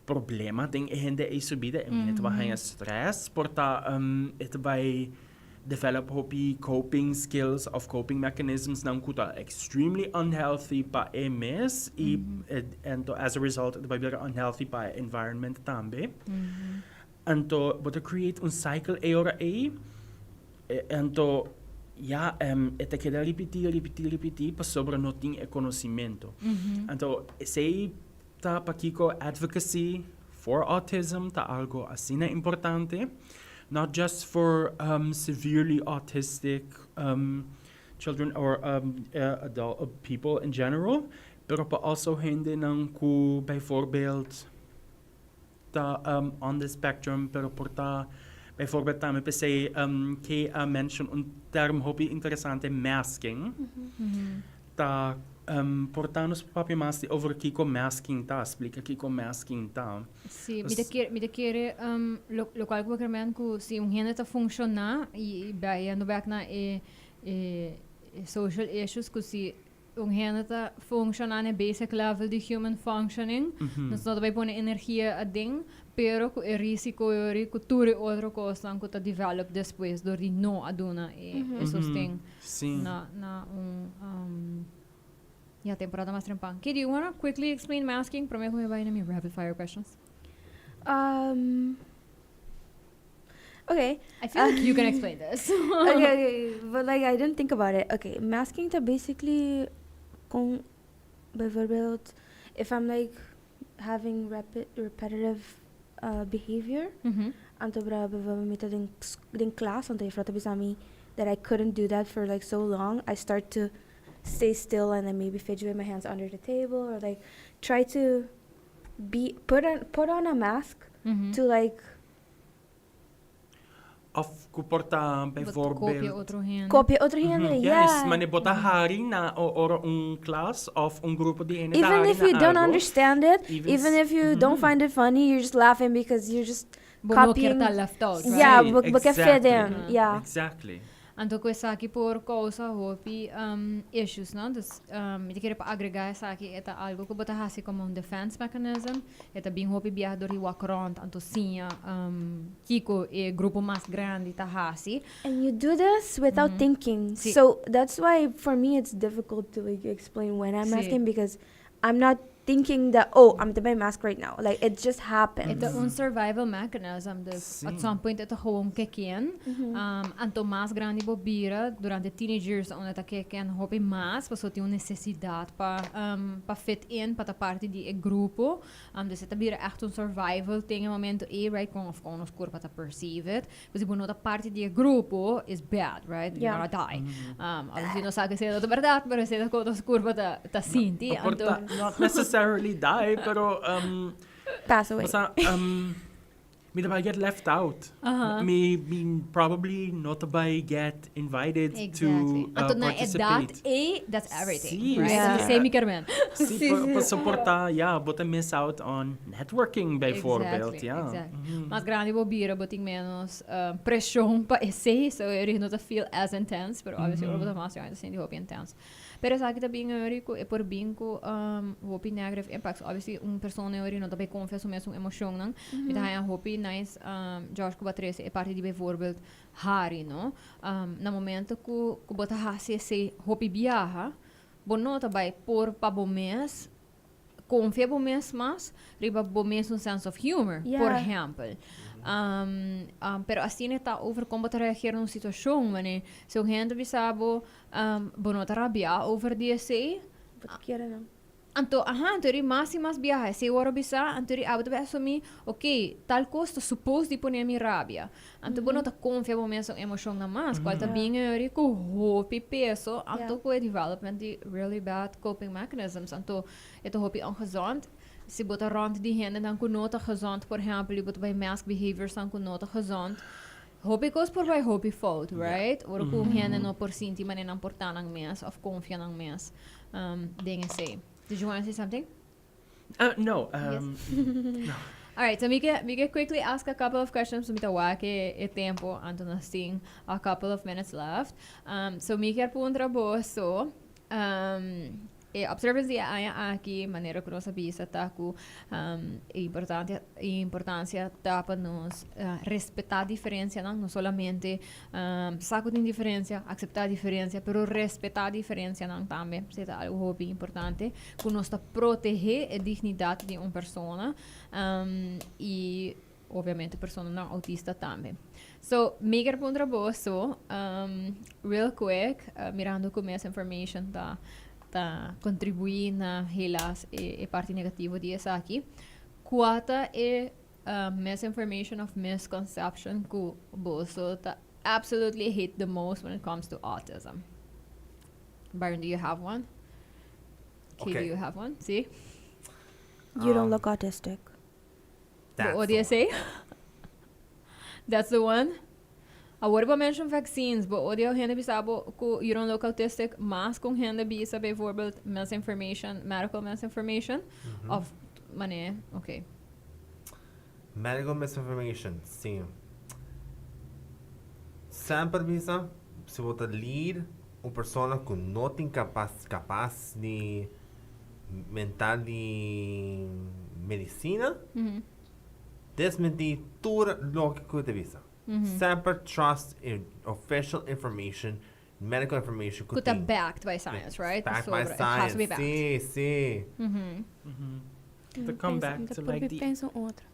problema ding hende subida e ito ba hanga stress porta ito by develop hopi coping skills of coping mechanisms nang kuta extremely unhealthy pa MS and as a result the by unhealthy pa environment tambe anto but to create un cycle ora anto ete queda repeti pa sobra noting e conhecimento anto sei ta pakico advocacy for autism ta algo asina importante not just for severely autistic children or adult people in general, pero pa also hindi nang ku bijvoorbeeld ta on the spectrum, pero porta bijvoorbeeld tame pe say kay mention un term hopi interessante masking ta portanos papi mas over kiko masking ta explica kiko masking ta Sì, mi da chiede lo qual può creare che se un hende ta funziona e beh ando back na social issues così un hende ta funciona ne basic level di human functioning non sto dove pone energia a ding pero il rischio è che tutte altre cose anche ta develop después door di no aduna e sosting na un yeah, temporada más trempan. Okay, do you want to quickly explain masking? Prometo me vayan a mi rapid fire questions. Okay. I feel like you can explain this. okay, but like I didn't think about it. Okay, masking to basically if I'm like having repetitive behavior anto bra bevamita din class anto ifrata bisami that I couldn't do that for like so long, I start to stay still and then maybe fidget with my hands under the table or like try to put on a mask to like of kuporta bijvoorbeeld kopje otro hende yes mane bota hari na or un class of un grupo di hende even if you don't understand it even if you don't find it funny, you're just laughing because you're just copying left out, right? yeah because fit in exactly. Anto questa aqui por causa hopi issues, no? Dus mi queria para agregar essa aqui é algo que botar assim como um defense mechanism, é bem hopi biar dori walk around, anto sinha kiko e grupo mais grande tá assim. And you do this without thinking. So that's why for me it's difficult to like explain when I'm asking because I'm not thinking that I'm to buy mask right now, like it just happens. Ito un survival mechanism, dus at some point ito gewoon keken anto mas grande bobira durante teenage years on ito keken hopi mas paso ti un necessidade pa fit in pa ta parte di e grupo dus ito bira echt un survival ting momento right kung of kung oscuro pa ta perceive it kasi buno ta parte di e grupo is bad, right? You're gonna die. Obviously no sa que sea verdad, pero se ko oscuro pa ta sinti anto not necessarily die, pero pass away. basta Me dabei get left out. Me probably not dabei get invited to Anto na participate. edad that's everything, Sim, right? yeah. That's the same kermen. Sim, para suportar, but I miss out on networking bijvoorbeeld, Exactly. Mas grande bobira, boting menos pressão para esse, so eu não feel as intense, pero obviously eu vou mais ainda sendo hope intense. Pero sa kita bing eurico e por bingo hope negative impacts. Obviously persona euri não também confessa mesmo emoção não. Me dá hope nice Josh ko batrese e parte di bijvoorbeeld hari no. Na momento ku bota hasi se hope biaha, bonota by por pa bomes confia bomes mas riba bomes un sense of humor, por exemplo. Pero assim está over como reagir numa situação, mane. Se o gente bisabo bonota rabia over DC, não. anto ri mais e mais biahe. Se ora bisa, ri auto assumi, ok, tal costa supposed di poner mi rabia. Anto bonota confia momento emoção na mas, qual tá bem ri ko hope peso, anto ko development di really bad coping mechanisms, anto eto hope ongezond. Se bota rond die handen dan kunota gezond, por exemplo, je bota bij mask behaviors dan kunota gezond. Hopi koos por bij hopi fout, right? Ora kun handen no por sinti manen ang portan ang mes, of confia ng mes. Dingen say. Did you want to say something? No. Yes. No. All right, so we can quickly ask a couple of questions. So, mitawake e tempo, anto na sting a couple of minutes left. So, Mika puntra boso. E observancia aya aqui, maneira que nós sabia taku importância tá para nos respeitar a diferença, não solamente saco de diferença, aceitar a diferença, pero respeitar a diferença não também, isso é algo bem importante, que nós tá proteger a dignidade de uma pessoa e obviamente pessoa não autista também. So, mega ponto boso, real quick, mirando como essa information tá contribuir na helas e parte negativa dessa aqui. Quata é misinformation of misconception que boso tá absolutely hate the most when it comes to autism. Byron, do you have one? Kay, do you have one? See? You don't look autistic. What do you say? That's the one? Agora vou mention vaccines, but o dia gente bisabo que you don't look autistic, mas com gente bisa bijvoorbeeld misinformation, medical misinformation of mané, okay. Medical misinformation, sim. Sempre bisa se você lead uma pessoa que não tem capaz de mental de medicina, desmentir tudo o que você visa. Sempre trust in official information, medical information. Could be backed by science, right? Backed by science. It has to be backed. Sim. To come back to like the...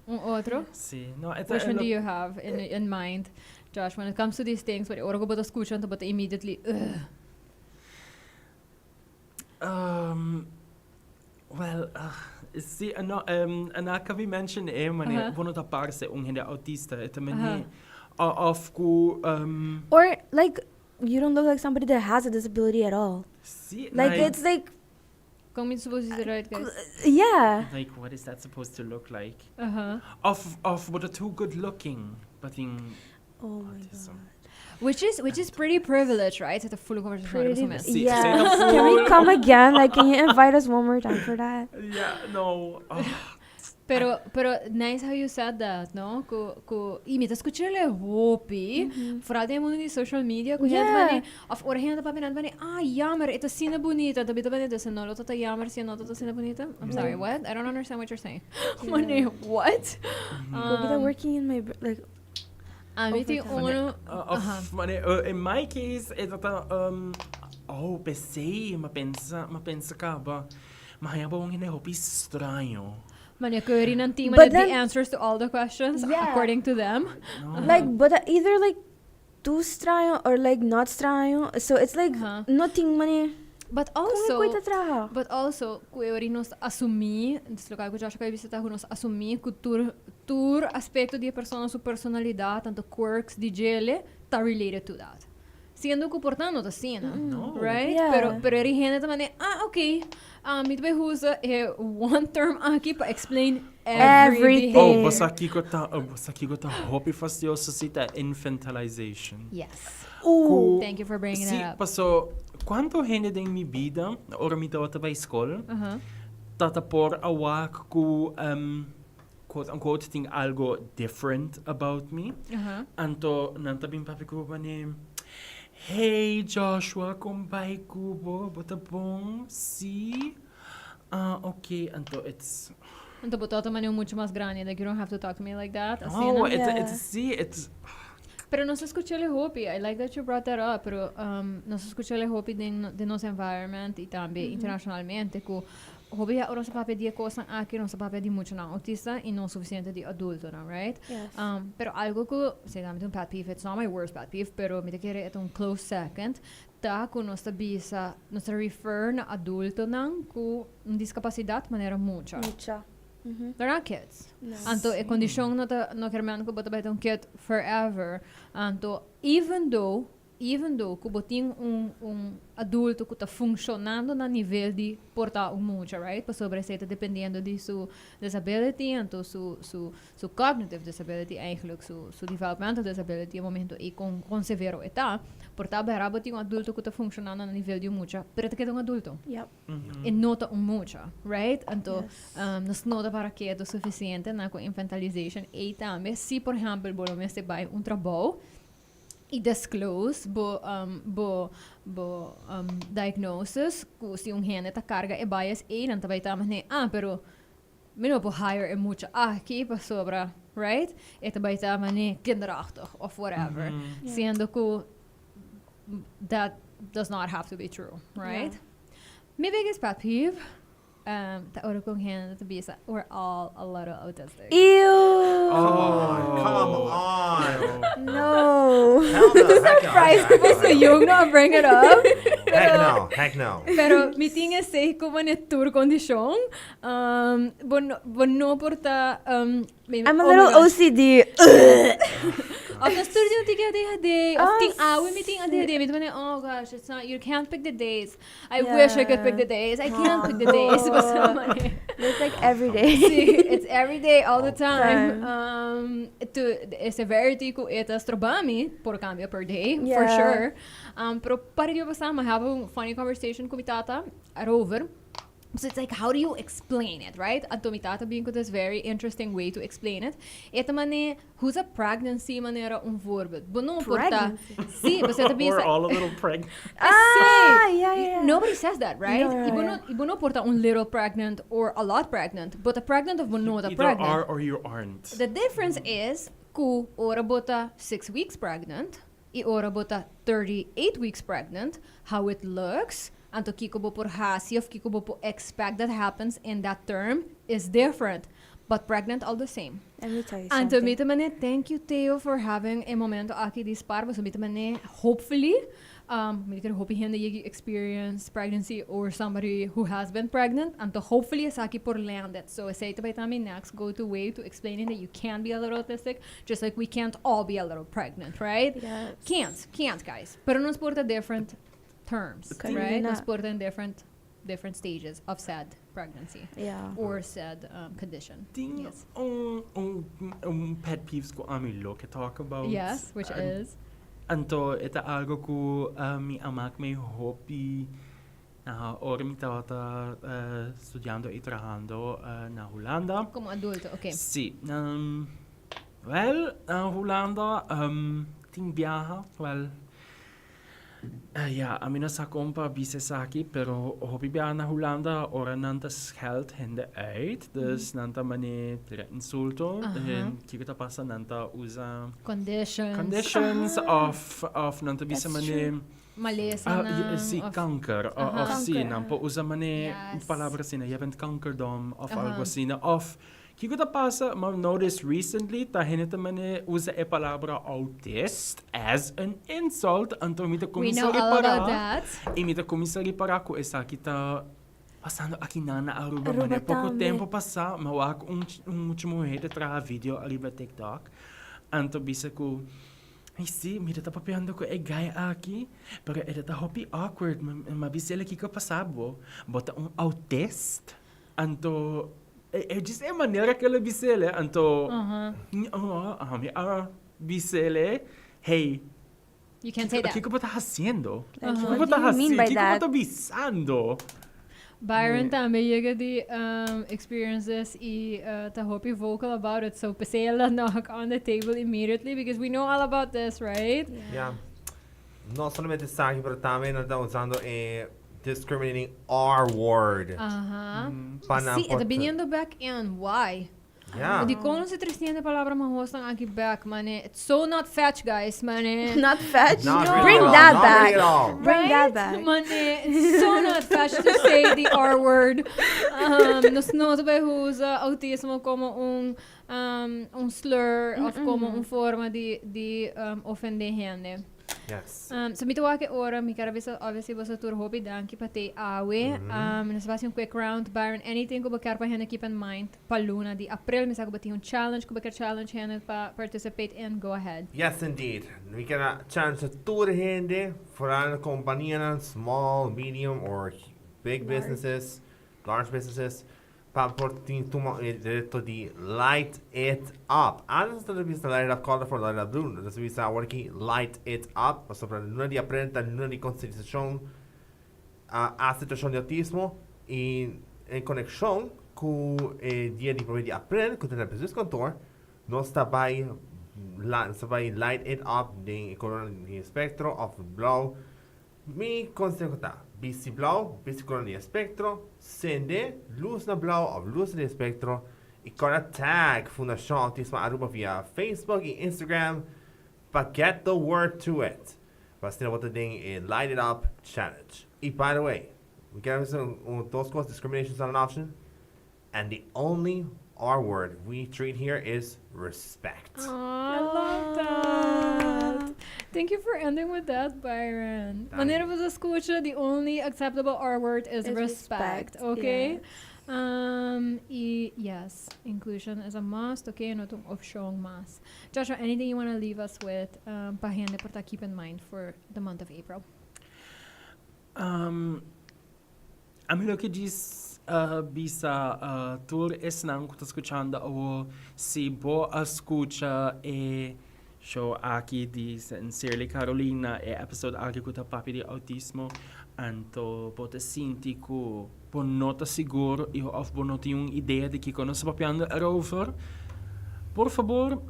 Outro? Sim. No, which one do you have in mind, Josh, when it comes to these things, but ora ko bota escuchan to bota immediately, well, see, anaka vi mention mane bono ta parse hindi autista ito mane of ku Or like you don't look like somebody that has a disability at all. See, Like it's like kung min supposed to right, guys. yeah. like what is that supposed to look like? Of but too good looking, but in Oh my autism. god. Which is pretty privileged, right? It's a full conversation. Yeah. say the Can we come again? Like, can you invite us one more time for that? Yeah, no. Pero nice how you said that, no? Ko imita escucharle hopi, fora de mundo de social media, ko gente bani, of or gente pa pinat bani, jammer, ito sina bonita, tabi to bani, desa no lo to jammer, sina no to sina bonita. I'm sorry, what? I don't understand what you're saying. Mane, what? Could be that working in my like. Amiti uno. In my case, ito pensei, mapensa ka ba, mahayaba mong hindi hopi estranho. Mane, kuri ng team But the then- answers to all the questions according to them. No. Like, but either like too strong or like not strong. So it's like nothing money. But also, kuri nos assumi, deslocar ko Joshua kay bisita ko nos assumi que tur aspecto de persona su personalidade, tanto quirks de gele, tá related to that. Sendo comportando da cena, right? Yeah. Pero eri gente também, okay. Me vai usar one term aqui para explain Everything. Oh, basta kiko ta hopi fastidioso sita infantilization. Yes. Ooh. Thank you for bringing Sì, that up. paso, quanto gente ding mi bida, ora mi tawata ba school, tata por awak ku, quote unquote, ting algo different about me. Anto, nantabing papi ko ba ni, hey Joshua, kumbay kubo, botabong, si? Okay, anto, it's... Então, botar man mucho más grande. Like, you don't have to talk to me like that. Oh, Yeah. it's... Pero no se escucha le hopi. I like that you brought that up. Pero no se escucha le hopi de nosso environment e também internacionalmente. Que hopi é o nosso papel de coisa aqui, nosso papel de muito não autista e não suficiente de adulto, não, right? Yes. Pero algo que, sei lá, um pet peeve, it's not my worst pet peeve, pero me te quer é um close second. Tá com nossa bisa, nossa refer na adulto não com discapacidade maneira mucha. Mucha. They're not kids. No. Anto, e condition no kerman ko bota um kid forever. Anto, even though que botin adulto que está funcionando na nível de portar mucha, right? Para sobressair dependendo de sua disability, anto su cognitive disability, eigenlijk su developmental disability, momento e com severo età, portar bera botin adulto que está funcionando na nível de mucha, pero te queda adulto. Yep. E nota mucha, right? Então, Yes. nos nota para que é suficiente na com infantilization e também, se por exemplo, bolomé se vai trabalho e disclose diagnosis se gene ta carga e bias e não vai estar mas pero me não hire é mucha aqui para sobra, right? E ta vai estar mas kinderachtig of whatever, sendo que that does not have to be true, right? Yeah. My biggest pet peeve, ta oro kong hen to be we're all a little autistic. Ew. Come on. No. Hell no. Surprise ko pa sa yung na bring it up. Heck no. Pero mi tinga say ko man tour condition. Bono porta I'm a little OCD. Of the studio tiga de of ting awi mi ting ade de mi tane oh gosh it's not you can't pick the days. I wish I could pick the days. I can't pick the days. It's like every day. See, it's every day, all the time. The severity ko ita strobami por cambio per day, for Yeah. sure. Pero para di ba I have a funny conversation ko mi tata over. So it's like, how do you explain it, right? At mi tata being ko this very interesting way to explain it. Ito man who's a pregnancy manera voorbeeld. Bono porta. Si, basta We're all a little pregnant. Yeah. Nobody says that, right? No. Ibono porta little pregnant or a lot pregnant, but a pregnant of bono Either pregnant. are or you aren't. The difference is ku ora bota 6 weeks pregnant, I ora bota 38 weeks pregnant, how it looks, anto kiko bo por hasi of kiko bo po expect that happens in that term is different, but pregnant all the same. Let me tell you And to something. meet mane, thank you Theo for having a momento aqui dispar. So meet mane, hopefully, we can hope him that you experience pregnancy or somebody who has been pregnant, and to hopefully is aqui por landed. So I say to Baitami next go to way to explaining that you can be a little autistic, just like we can't all be a little pregnant, right? Yes. Can't guys. Pero nos porta different terms, Correct. right? Na- Nos porta in different stages of said pregnancy Yeah. or said condition. Ting Yes. pet peeves ko ami lo ke talk about. Yes, which is Anto ita algo ko mi amak may hopi na ora mi tawata studiando e trabajando na Holanda. como adulto, okay. Sì, well, Holanda ting viaja, well, ja, a mina sa compa bise saki, pero hopi biaja na Holanda, ora nantas geld hende uit, dus nanta mane insulto, en kikita pasa nanta usa conditions of nanta bisa mane Malesa na. sí, of- kanker, Aha. of sí, Kanker. nampo usa mane Yes. palabra sina, je bent kankerdom, of Aha. algo sina, of kiko ta pasa, ma notice recently, ta hinita mane usa e palabra autist as an insult, anto mita We know komisari all about para, that. imita komisari para ko esa kita pasando aqui na Aruba, Aruba mane pouco também. tempo passa, mawak mucho hete tra video aliba TikTok, anto bisa ko ay si, mira ta papiando ko e gaya aqui, pero era ta hopi awkward, mabisela ki ka pasabo, bota autist, anto just a maneira que ela bisele, anto, bisele, hey, You can't say that. ¿qué está haciendo? Like, ¿Qué what está do you mean by haciendo? ¿Qué that? está bisando? Byron também llega de experiences e to hope you vocal about it. So Pesela knock on the table immediately because we know all about this, right? Yeah. No solamente está aquí, pero también está usando discriminating R word. Para Sí, está viniendo back in. Why? Yeah. Die komen ze 300 palavras maar hosting aan je back, man. It's so not fetch, guys, man. Not fetch. Not really Bring at all. that Not back. really at all. Bring that back. Man, it's so not fetch to say the R word. Nos nota bij hoe ze autismo como un slur of como un forma die offende gente. Yes. So mito wake ora, mi cara bisa obviously was tur hobby danki pate awe. Nós faz quick round, Byron, anything que bakar pa hena keep in mind. Paluna di April, mi sago bati un challenge, que bakar challenge hena pa participate in, go ahead. Yes, indeed. We can challenge the tour gente, vooral compañías, small, medium, or big businesses, large businesses, para direito de light it up. Antes de vista light it up, call for light up doon. Dus we zijn working light it up. So para não de aprender, não de conscientisacion, a situação de autismo e em conexão com dia de prover de aprender, com o pessoas cantor, nós vai light it up de color de espectro of blauw. Mi considerata BC blauw, BC color de espectro, sende luz na blauw of luz de espectro e com a tag Fundacion Autismo Aruba via Facebook e Instagram para get the word to it. Para ter what the thing light it up challenge. E by the way, we can have those course discrimination is not an option, and the only R word we treat here is respect. I love that. Thank you for ending with that, Byron. Wanneer we zo escucha, the only acceptable R word is respect. Okay? Yes, inclusion is a must. Okay, not an option must. Joshua, anything you want to leave us with? Pahende para keep in mind for the month of April. Amigo que diz bisa tour esnang que tá escutando ou se boa escuta show aqui de Sincerely Carolina episódio aqui que tá papi de autismo anto pode sentir que por nota seguro e of por nota uma ideia de que quando se papiando erover por favor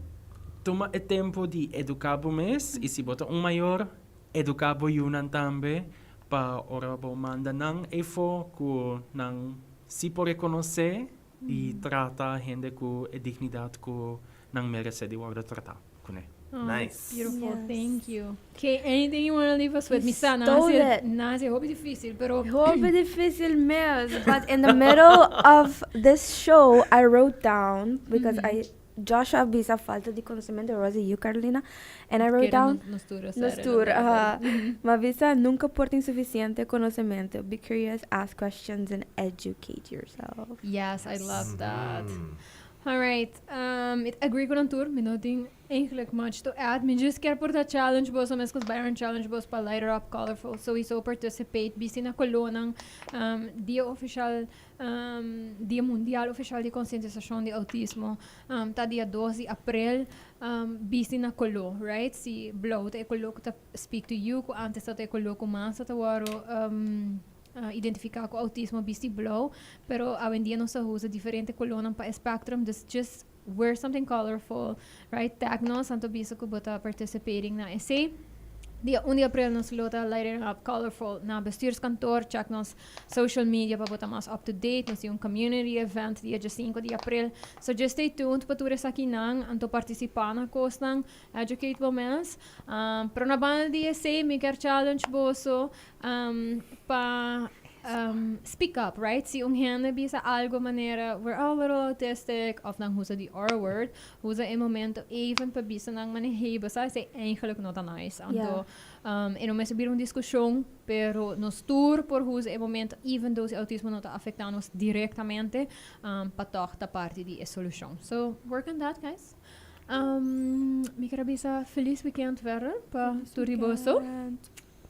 toma o tempo de educar o mês e se bota maior educar o yunan também para ora bo manda nang efo ku nang si por reconhecer e trata a gente com a dignidade que nang merece de worden tratar com Nice. Beautiful, Yes. thank you. Okay, anything you want to leave us with? Misa, stole it. Nasi, hope difícil, pero... Hobby difícil mesmo. But in the middle of this show, I wrote down, because Joshua bisa falta de conhecimento, Rosie, you, Carolina, and I wrote down, Mavisa, nunca portem suficiente conhecimento. Be curious, ask questions, and educate yourself. Yes, I love that. All right. Ik agree con tour. Mi nothing eigenlijk much to add. Mi just care por the challenge boss. Mas kus Byron challenge boss pa lighter up colorful. So we so participate. Bisi na kolonang dia official dia mundial official de conscientisacion de autismo. Ta dia 12 April. Bisi na kolo, right? Si blow ta kolo ko ta speak to you. Ko antes ta kolo ko mas ta waro identificar com autismo BC Blow, pero hoje em dia não se usa diferente colônia para spectrum, just wear something colorful, right? Tag nos, anto bisa ko bota participating na essay. Dia 1 de April nos lota lighting up colorful na bestuurskantoor, check nos social media para botar mais up to date, nos yung community event dia 5 de April. So just stay tuned para tu aqui nang anto participar na course nang educate women's. Pero na banda dia say me quer challenge boso pa speak up, right? Si gente bisa algo manera, we're all a little autistic, of nang husa di R word, husa in momento even pa bisa nang maneheba sa say eigenlijk not nice. Anto, e não me subir discussão, pero nos tour por husa in momento, even though si autismo não tá afetando nos diretamente, pa toch ta parte di solução. So, work on that, guys. Mi quero bisa feliz weekend verder pa tu riboso.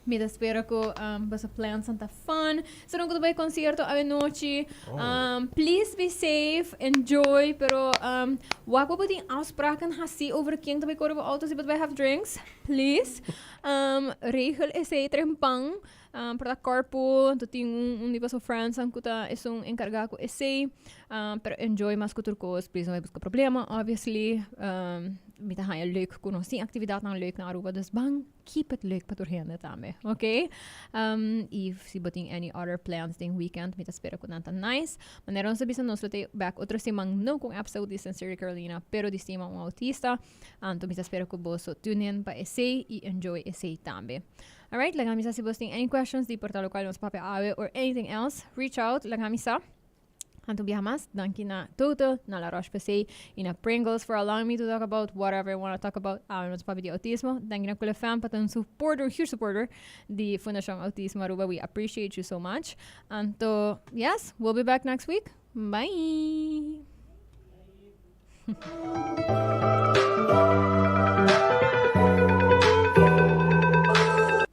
Me espero que basta plan santa fun. So não que vai concerto à noite. Please be safe, enjoy, pero wag po din afspraken hasi over quem também corre autos e vai have drinks. Please. Regel esse trempang para corpo, tu tem tipo so friends ang kuta isong encargado esse. Pero enjoy mas kuturkos, please não vai buscar problema, obviously. Mita haya leuk kuno sin aktivitet ng leuk na Aruba dus bang keep it leuk paturhende tame, okay? If si boting any other plans ding weekend, mita espero ko nanta nice. Maneron sa bisa nos lote back otro simang no kung episode di Sincere Carolina, pero di simang autista. Anto mita espero ko boso tune in pa essay i enjoy essay tambe. Alright, lagami sa si boasting any questions di portal local mas papia awe or anything else, reach out lagami sa Anto bihamas, danki na Toto, na la Roche-Posay, ina Pringles for allowing me to talk about whatever I want to talk about. Mas papi di Autismo. Danki na Cool FM, patang supporter, huge supporter, di Fundacion Autismo Aruba. We appreciate you so much. Anto, yes, we'll be back next week. Bye!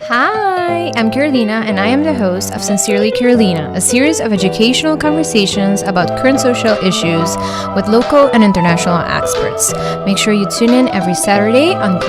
Hi, I'm Carolina, and I am the host of Sincerely Carolina, a series of educational conversations about current social issues with local and international experts. Make sure you tune in every Saturday on